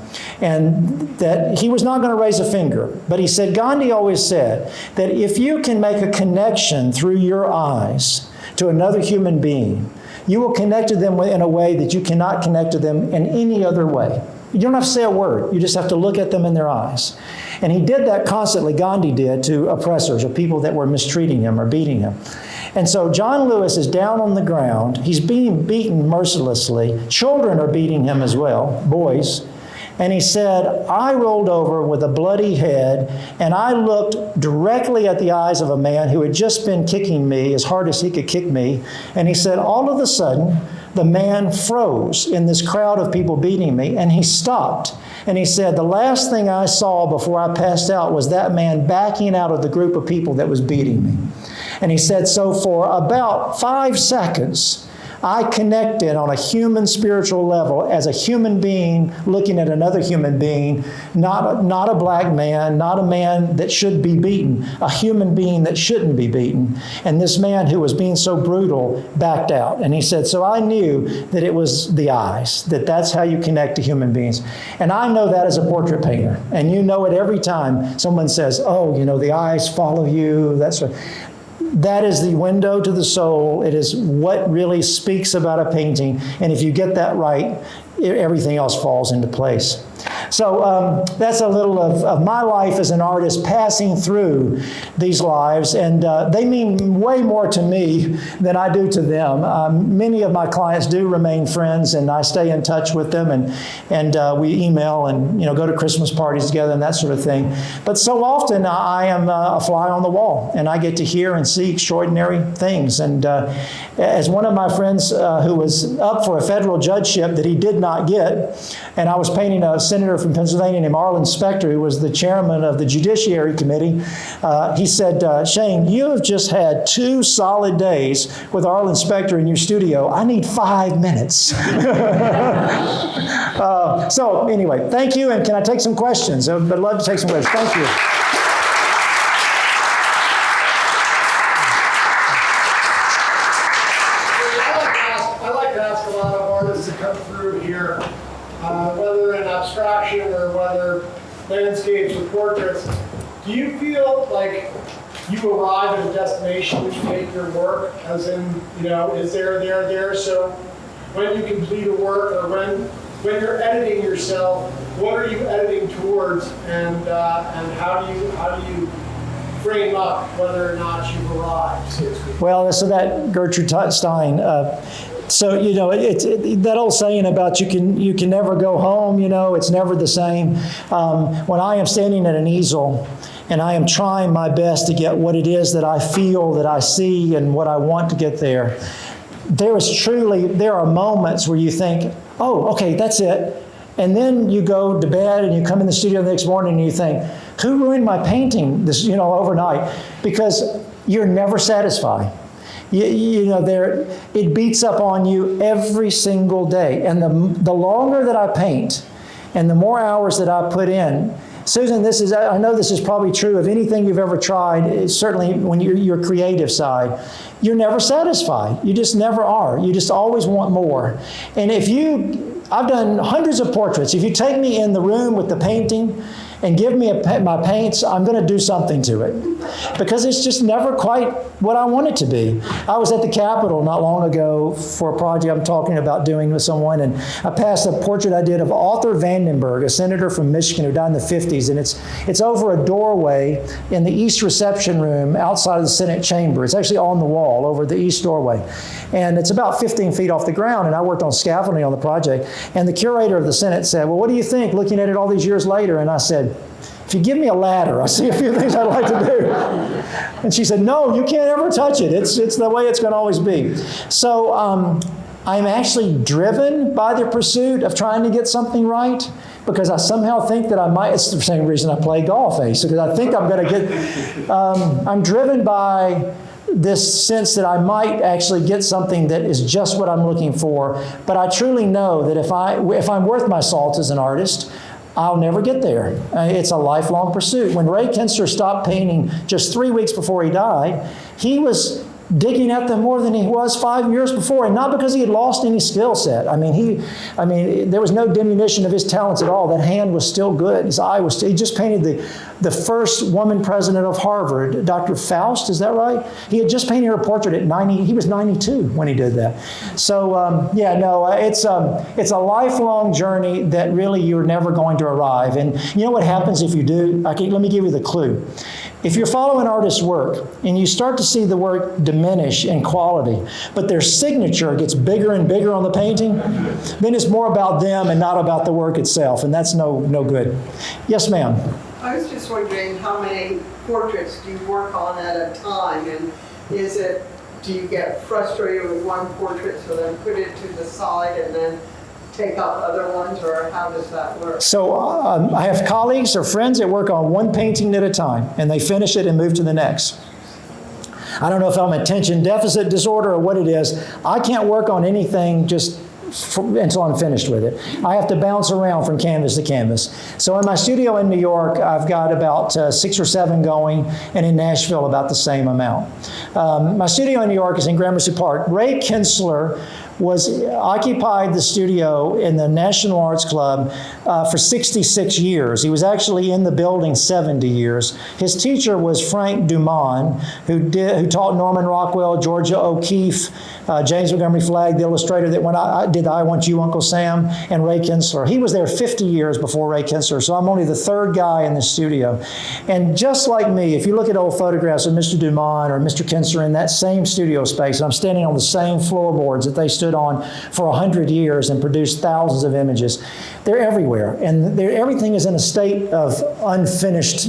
and that he was not going to raise a finger. But he said, Gandhi always said that if you can make a connection through your eyes to another human being, you will connect to them in a way that you cannot connect to them in any other way. You don't have to say a word. You just have to look at them in their eyes. And he did that constantly, Gandhi did, to oppressors or people that were mistreating him or beating him. And so John Lewis is down on the ground. He's being beaten mercilessly. Children are beating him as well, boys. And he said, I rolled over with a bloody head, and I looked directly at the eyes of a man who had just been kicking me as hard as he could kick me. And he said, all of a sudden, the man froze in this crowd of people beating me, and he stopped. And he said, the last thing I saw before I passed out was that man backing out of the group of people that was beating me. And he said, so for about 5 seconds, I connected on a human spiritual level as a human being looking at another human being, not a black man, not a man that should be beaten, a human being that shouldn't be beaten. And this man who was being so brutal backed out. And he said, so I knew that it was the eyes, that's how you connect to human beings. And I know that as a portrait painter. And you know it every time someone says, oh, you know, the eyes follow you. That is the window to the soul. It is what really speaks about a painting. And if you get that right, everything else falls into place. So that's a little of my life as an artist passing through these lives. And they mean way more to me than I do to them. Many of my clients do remain friends, and I stay in touch with them. And we email and go to Christmas parties together and that sort of thing. But so often I am a fly on the wall, and I get to hear and see extraordinary things. And as one of my friends who was up for a federal judgeship that he did not get, and I was painting a senator from Pennsylvania named Arlen Spector, who was the chairman of the Judiciary Committee. He said, Shane, you have just had 2 solid days with Arlen Spector in your studio. I need 5 minutes. So anyway, thank you. And can I take some questions? I'd love to take some questions. Thank you. I like to ask a lot of artists to come through here, whether in abstraction or whether landscapes or portraits. Do you feel like you arrive at a destination which you make your work? As in, is there? So when you complete a work or when you're editing yourself, what are you editing towards, and how do you frame up whether or not you've arrived, so to speak? Well, so that Gertrude Stein. So it's that old saying about you can never go home. It's never the same. When I am standing at an easel and I am trying my best to get what it is that I feel, that I see, and what I want to get there, there are moments where you think, oh, okay, that's it. And then you go to bed and you come in the studio the next morning and you think, who ruined my painting this, overnight? Because you're never satisfied. It beats up on you every single day. And the longer that I paint and the more hours that I put in, Susan, I know this is probably true of anything you've ever tried, certainly when your creative side. You're never satisfied. You just never are. You just always want more. And I've done hundreds of portraits. If you take me in the room with the painting and give me my paints, I'm going to do something to it. Because it's just never quite what I want it to be. I was at the Capitol not long ago for a project I'm talking about doing with someone, and I passed a portrait I did of Arthur Vandenberg, a senator from Michigan who died in the 50s, and it's over a doorway in the East reception room outside of the Senate chamber. It's actually on the wall over the East doorway. And it's about 15 feet off the ground, and I worked on scaffolding on the project. And the curator of the Senate said, well, what do you think, looking at it all these years later? And I said, if you give me a ladder, I see a few things I'd like to do. And she said, no, you can't ever touch it. It's the way it's going to always be. So I'm actually driven by the pursuit of trying to get something right, because I somehow think that I might. It's the same reason I play golf, Ace, because I think I'm going to get. I'm driven by this sense that I might actually get something that is just what I'm looking for. But I truly know that if I'm worth my salt as an artist, I'll never get there. It's a lifelong pursuit. When Ray Kinsler stopped painting just 3 weeks before he died, he was digging at them more than he was 5 years before, and not because he had lost any skill set. I mean, there was no diminution of his talents at all. That hand was still good. His eye was still, he just painted the first woman president of Harvard, Dr. Faust, is that right? He had just painted her portrait at 90, he was 92 when he did that. So, it's a lifelong journey that really you're never going to arrive. And you know what happens if you do? Let me give you the clue. If you're following artists' work and you start to see the work diminish in quality, but their signature gets bigger and bigger on the painting, then it's more about them and not about the work itself, and that's no good. Yes, ma'am. I was just wondering how many portraits do you work on at a time, and do you get frustrated with one portrait so then put it to the side and then take up other ones, or how does that work? So I have colleagues or friends that work on one painting at a time, and they finish it and move to the next. I don't know if I'm attention deficit disorder or what it is. I can't work on anything just until I'm finished with it. I have to bounce around from canvas to canvas. So in my studio in New York, I've got about 6 or 7 going, and in Nashville about the same amount. My studio in New York is in Gramercy Park. Ray Kinsler occupied the studio in the National Arts Club for 66 years. He was actually in the building 70 years. His teacher was Frank Dumont, who taught Norman Rockwell, Georgia O'Keeffe, James Montgomery Flagg, the illustrator that when I did I Want You, Uncle Sam, and Ray Kinsler. He was there 50 years before Ray Kinsler, so I'm only the 3rd guy in the studio. And just like me, if you look at old photographs of Mr. Dumont or Mr. Kinsler in that same studio space, I'm standing on the same floorboards that they stood on for 100 years and produced thousands of images. They're everywhere, and everything is in a state of unfinished,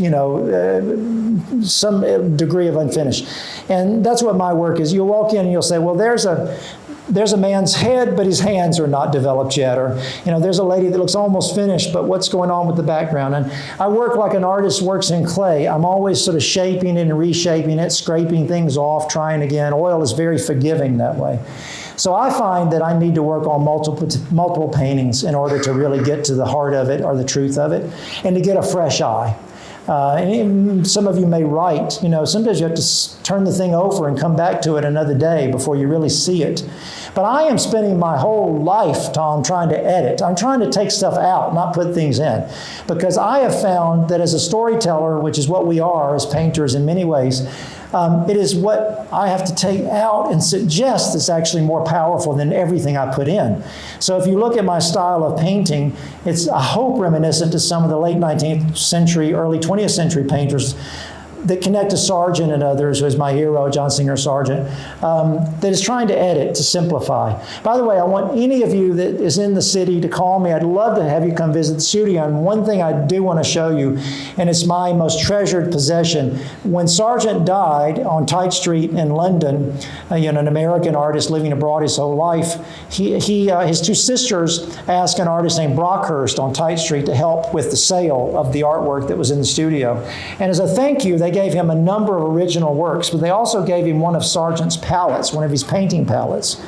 some degree of unfinished. And that's what my work is. You'll walk in and you'll say, well, there's a man's head, but his hands are not developed yet. Or, there's a lady that looks almost finished, but what's going on with the background? And I work like an artist works in clay. I'm always sort of shaping it and reshaping it, scraping things off, trying again. Oil is very forgiving that way. So I find that I need to work on multiple paintings in order to really get to the heart of it or the truth of it, and to get a fresh eye. And some of you may write, sometimes you have to turn the thing over and come back to it another day before you really see it. But I am spending my whole life, Tom, trying to edit. I'm trying to take stuff out, not put things in. Because I have found that as a storyteller, which is what we are as painters in many ways, it is what I have to take out and suggest that's actually more powerful than everything I put in. So if you look at my style of painting, it's, I hope, reminiscent to some of the late 19th century, early 20th century painters that connect to Sargent and others, who is my hero, John Singer Sargent, that is trying to edit, to simplify. By the way, I want any of you that is in the city to call me. I'd love to have you come visit the studio. And one thing I do want to show you, and it's my most treasured possession, when Sargent died on Tite Street in London, an American artist living abroad his whole life, his 2 sisters asked an artist named Brockhurst on Tite Street to help with the sale of the artwork that was in the studio. And as a thank you, they gave him a number of original works, but they also gave him one of Sargent's palettes, one of his painting palettes.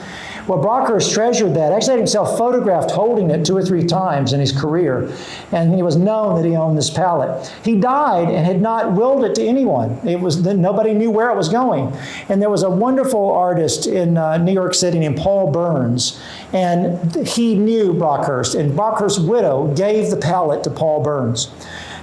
Well, Brockhurst treasured that. Actually had himself photographed holding it 2 or 3 times in his career, and he was known that he owned this palette. He died and had not willed it to anyone. Nobody knew where it was going. And there was a wonderful artist in New York City named Paul Burns, and he knew Brockhurst, and Brockhurst's widow gave the palette to Paul Burns.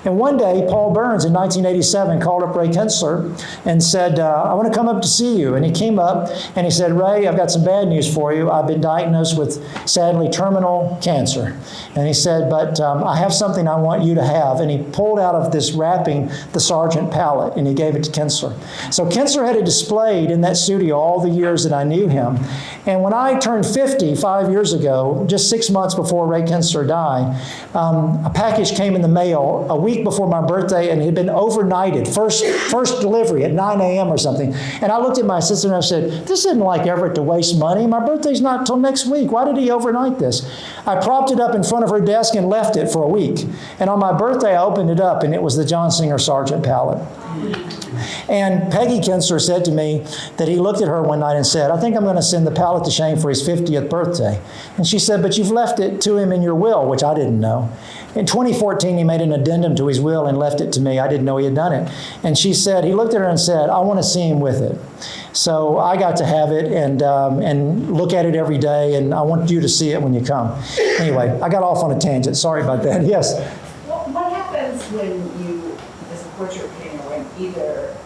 And one day, Paul Burns in 1987 called up Ray Kinsler and said, I want to come up to see you. And he came up and he said, Ray, I've got some bad news for you. I've been diagnosed with, sadly, terminal cancer. And he said, but I have something I want you to have. And he pulled out of this wrapping the Sargent palette, and he gave it to Kinsler. So Kinsler had it displayed in that studio all the years that I knew him. And when I turned 50 5 years ago, just 6 months before Ray Kinsler died, a package came in the mail a week before my birthday, and it had been overnighted, first delivery at 9 a.m. or something. And I looked at my sister and I said, this isn't like Everett to waste money. My birthday's not till next week. Why did he overnight this? I propped it up in front of her desk and left it for a week. And on my birthday, I opened it up, and it was the John Singer Sargent palette. And Peggy Kinsler said to me that he looked at her one night and said, I think I'm going to send the palette to Shane for his 50th birthday. And she said, but you've left it to him in your will, which I didn't know. In 2014, he made an addendum to his will and left it to me. I didn't know he had done it. And she said, he looked at her and said, I want to see him with it. So I got to have it and look at it every day, and I want you to see it when you come. Anyway, I got off on a tangent. Sorry about that. Yes? What happens when you, as a portrait painter, when either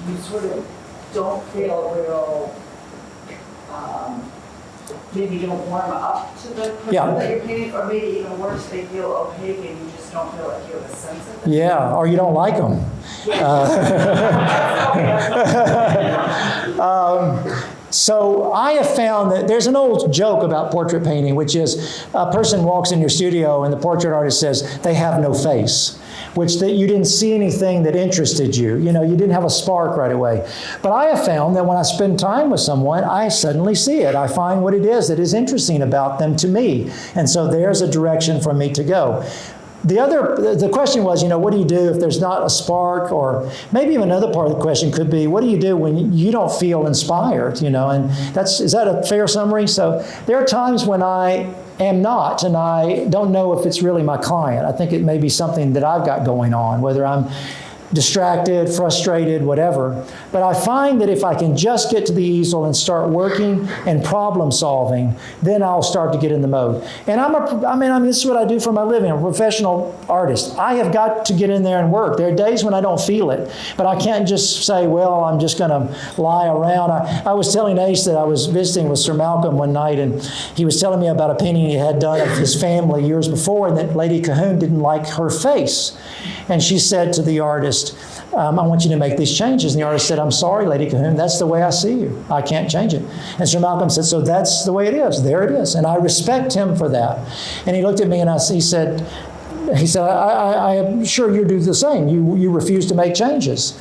you sort of don't feel real, maybe you don't warm up to the person that you're painting, or maybe even worse, they feel opaque and you just don't feel like you have a sense of it? Yeah, or you don't like them. So I have found that there's an old joke about portrait painting, which is a person walks in your studio and the portrait artist says they have no face, which that you didn't see anything that interested you. You know, you didn't have a spark right away. But I have found that when I spend time with someone, I suddenly see it. I find what it is that is interesting about them to me. And so there's a direction for me to go. The question was, what do you do if there's not a spark? Or maybe even another part of the question could be, what do you do when you don't feel inspired? And is that a fair summary? So there are times when I am not, and I don't know if it's really my client. I think it may be something that I've got going on, whether I'm distracted, frustrated, whatever. But I find that if I can just get to the easel and start working and problem solving, then I'll start to get in the mode. And this is what I do for my living. I'm a professional artist. I have got to get in there and work. There are days when I don't feel it, but I can't just say, well, I'm just going to lie around. I was telling Ace that I was visiting with Sir Malcolm one night, and he was telling me about a painting he had done of his family years before, and that Lady Cahoon didn't like her face. And she said to the artist, I want you to make these changes. And the artist said, I'm sorry, Lady Cahoon, that's the way I see you. I can't change it. And Sir Malcolm said, so that's the way it is. There it is. And I respect him for that. And he looked at me and he said, I am sure you do the same. You refuse to make changes.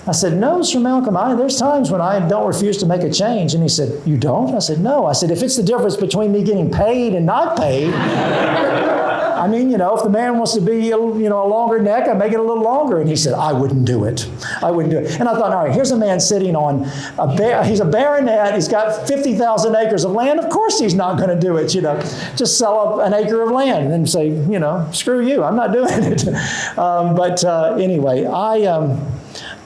I said, no, Sir Malcolm, there's times when I don't refuse to make a change. And he said, you don't? I said, no. I said, if it's the difference between me getting paid and not paid, if the man wants to be a longer neck, I make it a little longer. And he said, I wouldn't do it. I wouldn't do it. And I thought, all right, here's a man sitting on he's a baronet. He's got 50,000 acres of land. Of course he's not going to do it, Just sell an acre of land and say, screw you, I'm not doing it. Anyway,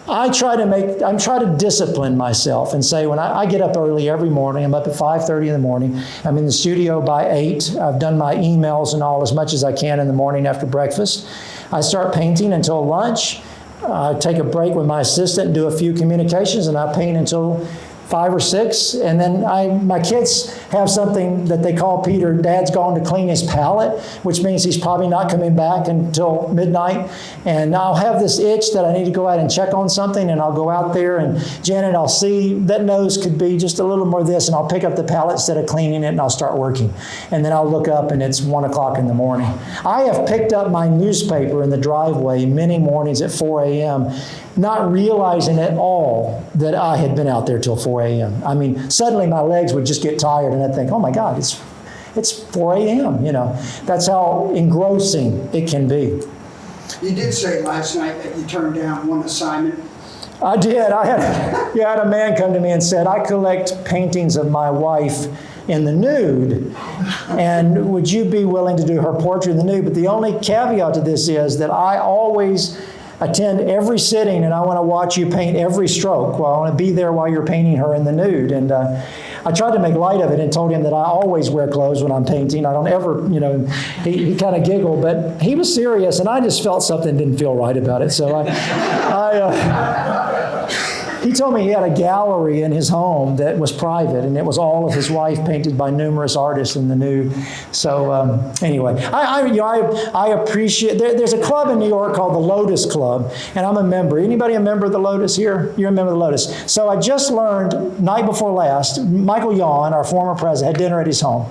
I try to discipline myself and say when I get up early every morning, I'm up at 5:30 in the morning, I'm in the studio by 8, I've done my emails and all as much as I can in the morning after breakfast. I start painting until lunch. I take a break with my assistant and do a few communications, and I paint until 5 or 6, and then my kids have something that they call Peter, Dad's gone to clean his palette, which means he's probably not coming back until midnight. And I'll have this itch that I need to go out and check on something, and I'll go out there, and Janet, I'll see that nose could be just a little more this, and I'll pick up the palette instead of cleaning it, and I'll start working. And then I'll look up, and it's 1 o'clock in the morning. I have picked up my newspaper in the driveway many mornings at 4 a.m., not realizing at all that I had been out there till 4 a.m. Suddenly my legs would just get tired, and I'd think, oh my God, it's 4 a.m., That's how engrossing it can be. You did say last night that you turned down one assignment. I did. I had a man come to me and said, I collect paintings of my wife in the nude, and would you be willing to do her portrait in the nude? But the only caveat to this is that I always attend every sitting, and I want to watch you paint every stroke. Well, I want to be there while you're painting her in the nude. And I tried to make light of it and told him that I always wear clothes when I'm painting. I don't ever, he kind of giggled, but he was serious, and I just felt something didn't feel right about it. So he told me he had a gallery in his home that was private, and it was all of his wife painted by numerous artists in the nude. So anyway, I appreciate, there's a club in New York called the Lotus Club, and I'm a member. Anybody a member of the Lotus here? You're a member of the Lotus. So I just learned, night before last, Michael Yon, our former president, had dinner at his home.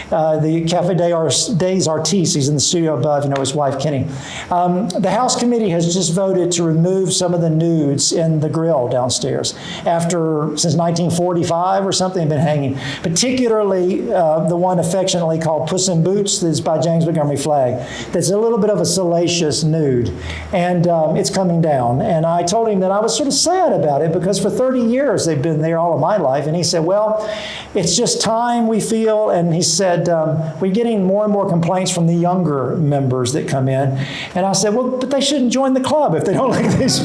The Cafe des Artistes, he's in the studio above, his wife Kenny. The House Committee has just voted to remove some of the nudes in the grill downstairs. downstairs. Since 1945 or something, they've been hanging. Particularly the one affectionately called Puss in Boots that's by James Montgomery Flagg. That's a little bit of a salacious nude. And it's coming down. And I told him that I was sort of sad about it because for 30 years they've been there all of my life. And he said, well, it's just time we feel. And he said, we're getting more and more complaints from the younger members that come in. And I said, well, but they shouldn't join the club if they don't like this.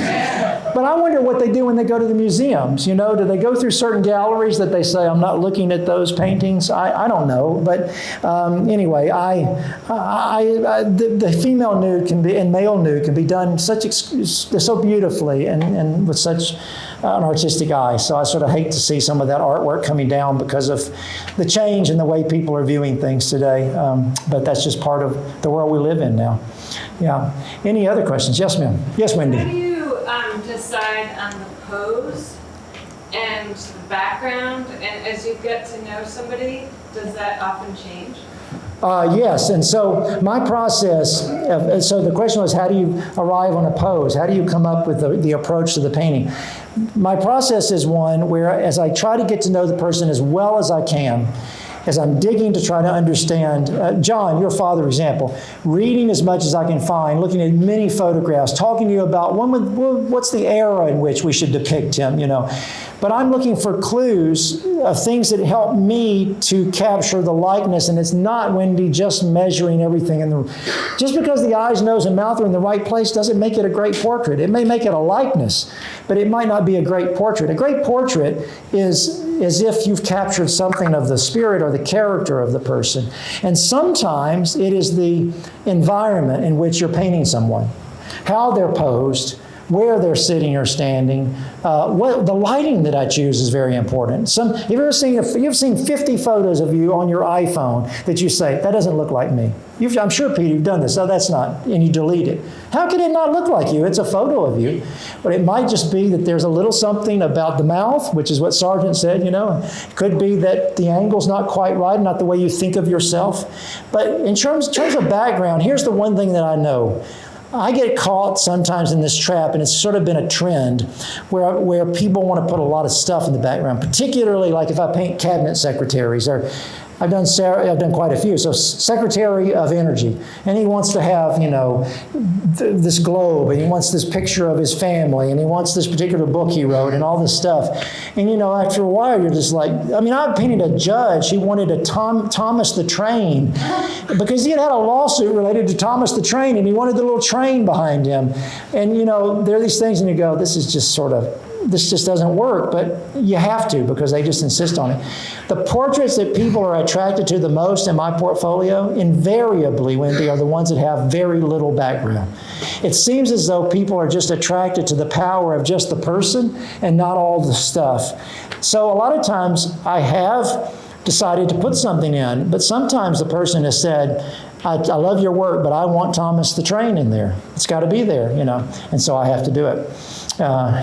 But I wonder what they do when they go to the museums. You know, do they go through certain galleries that they say, I'm not looking at those paintings? I don't know. But anyway, the female nude can be, and male nude can be done so beautifully and with such an artistic eye. So I sort of hate to see some of that artwork coming down because of the change in the way people are viewing things today. But that's just part of the world we live in now. Yeah. Any other questions? Yes, ma'am. Yes, Wendy. How do you decide on the pose and the background? And as you get to know somebody, does that often change? Yes, and so my process, so the question was, how do you arrive on a pose? How do you come up with the approach to the painting? My process is one where as I try to get to know the person as well as I can, as I'm digging to try to understand, John, your father example, reading as much as I can find, looking at many photographs, talking to you about what's the era in which we should depict him, you know. But I'm looking for clues of things that help me to capture the likeness, and it's not, Wendy, just measuring everything in the. Just because the eyes, nose, and mouth are in the right place doesn't make it a great portrait. It may make it a likeness, but it might not be a great portrait. A great portrait is as if you've captured something of the spirit or the character of the person. And sometimes it is the environment in which you're painting someone, how they're posed, where they're sitting or standing. The lighting that I choose is very important. You've seen 50 photos of you on your iPhone that you say, that doesn't look like me. I'm sure, Peter, you've done this. Oh, that's not, and you delete it. How can it not look like you? It's a photo of you. But it might just be that there's a little something about the mouth, which is what Sargent said, you know. It could be that the angle's not quite right, not the way you think of yourself. But in terms of background, here's the one thing that I know. I get caught sometimes in this trap, and it's sort of been a trend where people want to put a lot of stuff in the background, particularly like if I paint cabinet secretaries, or I've done quite a few. So Secretary of Energy, and he wants to have, you know, this globe, and he wants this picture of his family, and he wants this particular book he wrote, and all this stuff. And you know, after a while, you're just like, I mean, I painted a judge. He wanted a Thomas the Train, because he had a lawsuit related to Thomas the Train, and he wanted the little train behind him. And you know, there are these things, and you go, this just doesn't work, but you have to because they just insist on it. The portraits that people are attracted to the most in my portfolio, invariably, Wendy, are the ones that have very little background. It seems as though people are just attracted to the power of just the person and not all the stuff. So a lot of times I have decided to put something in, but sometimes the person has said, I love your work, but I want Thomas the Train in there. It's got to be there, you know, and so I have to do it.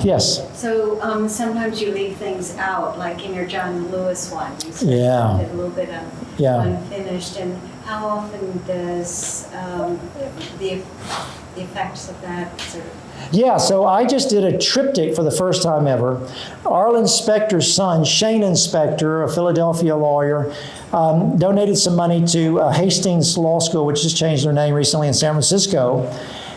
Yes? So sometimes you leave things out, like in your John Lewis one. You sort of Yeah. left it a little bit unfinished. And how often does the effects of that sort of... Yeah, so I just did a triptych for the first time ever. Arlen Spector's son, Shane Spector, a Philadelphia lawyer, donated some money to Hastings Law School, which just changed their name recently in San Francisco.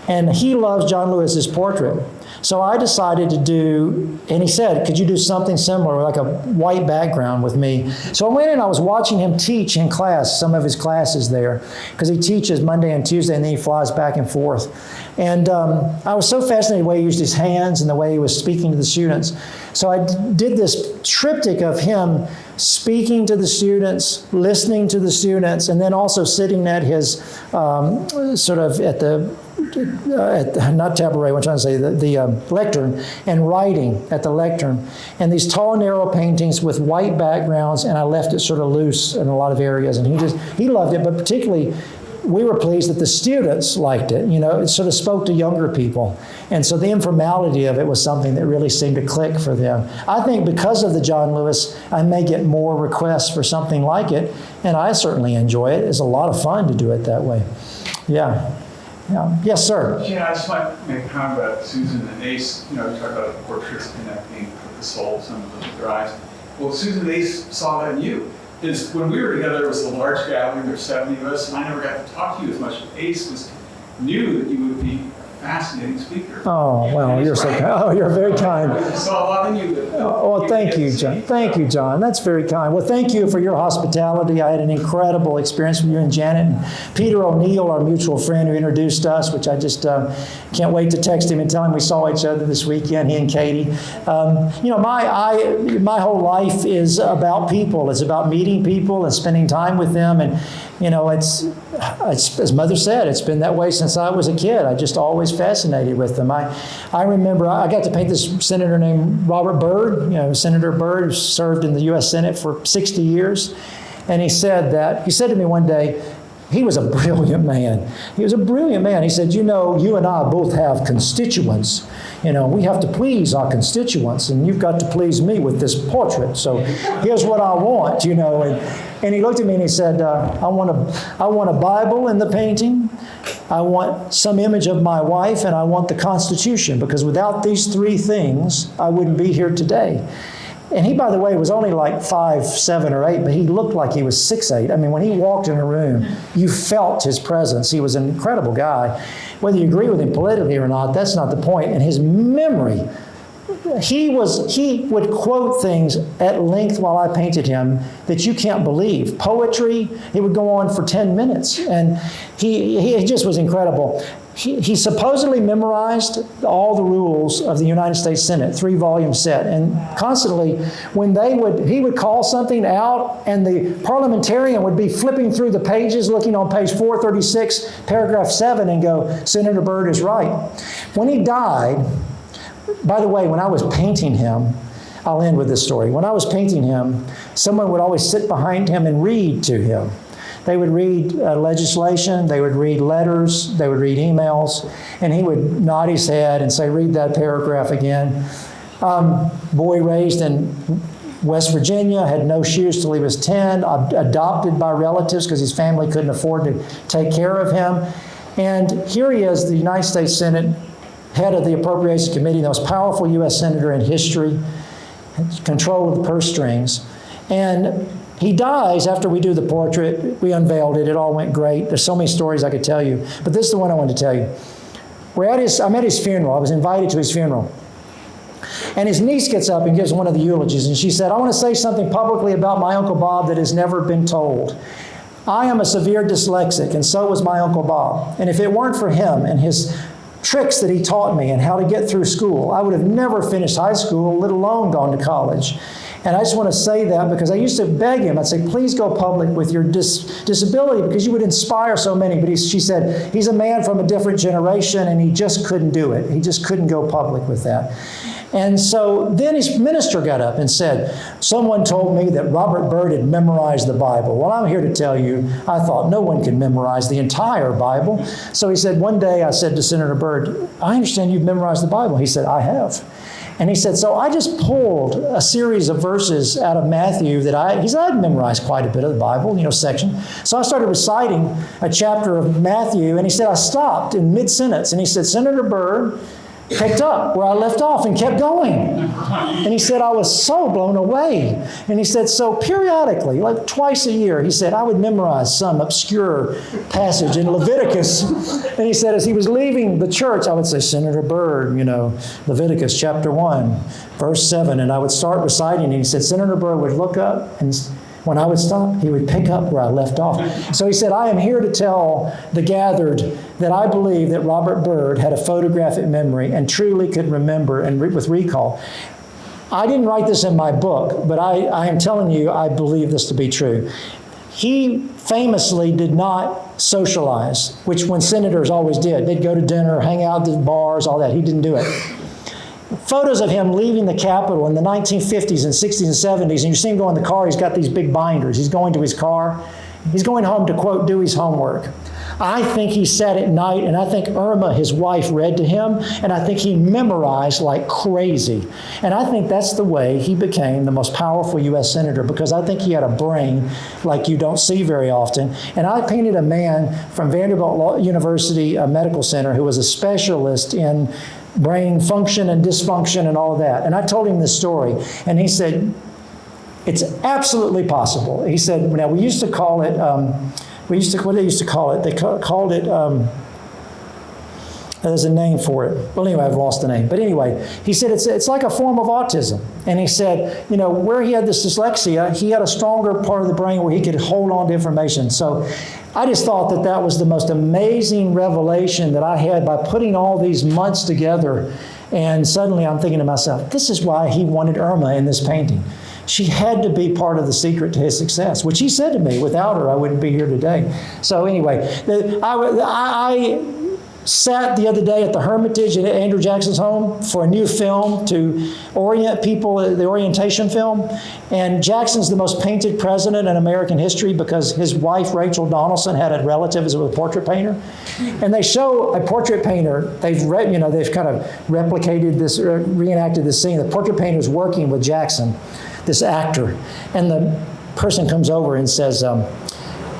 And he loves John Lewis's portrait. So I decided to do, and he said, could you do something similar, like a white background with me? So I went in and I was watching him teach in class, some of his classes there, because he teaches Monday and Tuesday, and then he flies back and forth. And I was so fascinated the way he used his hands and the way he was speaking to the students. So I did this triptych of him speaking to the students, listening to the students, and then also sitting at his sort of at the not tabaret, what I'm trying to say, the lectern, and writing at the lectern. And these tall, narrow paintings with white backgrounds, and I left it sort of loose in a lot of areas. And he loved it, but particularly we were pleased that the students liked it. You know, it sort of spoke to younger people. And so the informality of it was something that really seemed to click for them. I think because of the John Lewis, I may get more requests for something like it, and I certainly enjoy it. It's a lot of fun to do it that way. Yeah. Yeah. Yes, sir. Yeah, I just want to make a comment about Susan and Ace. You know, you talk about portraits connecting the soul, some of them with their eyes. Well, Susan, they saw that in you. Is when we were together, it was a large gathering, there were 70 of us, and I never got to talk to you as much. Ace knew that you would be a fascinating speaker. Oh, well, you're so kind. Oh, you're very kind. I saw a lot in you. Well, thank you, John. Thank you, John. That's very kind. Well, thank you for your hospitality. I had an incredible experience with you and Janet. And Peter O'Neill, our mutual friend who introduced us, which I just can't wait to text him and tell him we saw each other this weekend, he and Katie. My whole life is about people. It's about meeting people and spending time with them. And, it's as Mother said, it's been that way since I was a kid. I just always fascinated with them. I remember I got to paint this senator named Robert Byrd. Senator Byrd, who served in the U.S. Senate for 60 years. And he said to me one day, he was a brilliant man. He was a brilliant man. He said, you and I both have constituents. We have to please our constituents, and you've got to please me with this portrait. So here's what I want, And he looked at me and he said, I want a Bible in the painting. I want some image of my wife, and I want the Constitution, because without these three things, I wouldn't be here today. And he, by the way, was only like 5'7" or 8", but he looked like he was 6'8". I mean, when he walked in a room, you felt his presence. He was an incredible guy. Whether you agree with him politically or not, that's not the point. And his memory, he would quote things at length while I painted him that you can't believe. Poetry, it would go on for 10 minutes. And he just was incredible. He supposedly memorized all the rules of the United States Senate, 3-volume set. And constantly, when he would call something out, and the parliamentarian would be flipping through the pages, looking on page 436, paragraph 7, and go, Senator Byrd is right. When he died, by the way, when I was painting him, I'll end with this story. When I was painting him, someone would always sit behind him and read to him. They would read legislation, they would read letters, they would read emails, and he would nod his head and say, read that paragraph again. Boy raised in West Virginia, had no shoes till he was 10, adopted by relatives because his family couldn't afford to take care of him. And here he is, the United States Senate, head of the Appropriations Committee, the most powerful U.S. senator in history, control of the purse strings. And he dies after we do the portrait. We unveiled it. It all went great. There's so many stories I could tell you, but this is the one I wanted to tell you. I'm at his funeral. I was invited to his funeral. And his niece gets up and gives one of the eulogies, and she said, I want to say something publicly about my Uncle Bob that has never been told. I am a severe dyslexic, and so was my Uncle Bob. And if it weren't for him and his tricks that he taught me and how to get through school, I would have never finished high school, let alone gone to college. And I just want to say that because I used to beg him. I'd say, please go public with your disability because you would inspire so many. But she said, he's a man from a different generation and he just couldn't do it. He just couldn't go public with that. And so then his minister got up and said, someone told me that Robert Byrd had memorized the Bible. Well, I'm here to tell you, I thought no one can memorize the entire Bible. So he said, one day I said to Senator Byrd, I understand you've memorized the Bible. He said, I have. And he said, so I just pulled a series of verses out of Matthew that he said, I'd memorized quite a bit of the Bible, section. So I started reciting a chapter of Matthew, and he said, I stopped in mid-sentence, and he said, Senator Byrd picked up where I left off and kept going. And he said, I was so blown away. And he said, so periodically, like twice a year, he said, I would memorize some obscure passage in Leviticus. And he said, as he was leaving the church, I would say, Senator Byrd, Leviticus chapter 1, verse 7. And I would start reciting. And he said, Senator Byrd would look up, and when I would stop, he would pick up where I left off. So he said, I am here to tell the gathered that I believe that Robert Byrd had a photographic memory and truly could remember and with recall. I didn't write this in my book, but I am telling you, I believe this to be true. He famously did not socialize, which when senators always did. They'd go to dinner, hang out at bars, all that. He didn't do it. Photos of him leaving the Capitol in the 1950s and 60s and 70s, and you see him go in the car, he's got these big binders. He's going to his car. He's going home to, quote, do his homework. I think he sat at night, and I think Irma, his wife, read to him, and I think he memorized like crazy. And I think that's the way he became the most powerful U.S. senator, because I think he had a brain like you don't see very often. And I painted a man from Vanderbilt University Medical Center who was a specialist in brain function and dysfunction and all of that. And I told him this story, and he said, it's absolutely possible. He said, now we used to call it, what they used to call it? They called it, there's a name for it. Well, anyway, I've lost the name. But anyway, he said it's like a form of autism. And he said, you know, where he had this dyslexia, he had a stronger part of the brain where he could hold on to information. So I just thought that that was the most amazing revelation that I had by putting all these months together. And suddenly I'm thinking to myself, this is why he wanted Irma in this painting. She had to be part of the secret to his success, which he said to me, without her, I wouldn't be here today. So anyway, I sat the other day at the Hermitage at Andrew Jackson's home for a new film to orient people, the orientation film. And Jackson's the most painted president in American history because his wife, Rachel Donaldson, had a relative as a portrait painter. And they show a portrait painter, they've kind of replicated this, reenacted this scene. The portrait painter's working with Jackson, this actor. And the person comes over and says,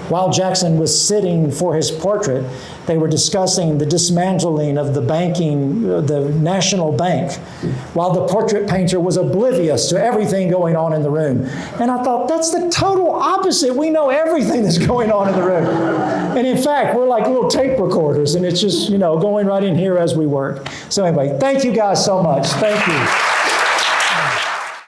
while Jackson was sitting for his portrait, they were discussing the dismantling of the banking, the National Bank, while the portrait painter was oblivious to everything going on in the room. And I thought, that's the total opposite. We know everything that's going on in the room. And in fact, we're like little tape recorders, and it's just, going right in here as we work. So anyway, thank you guys so much. Thank you.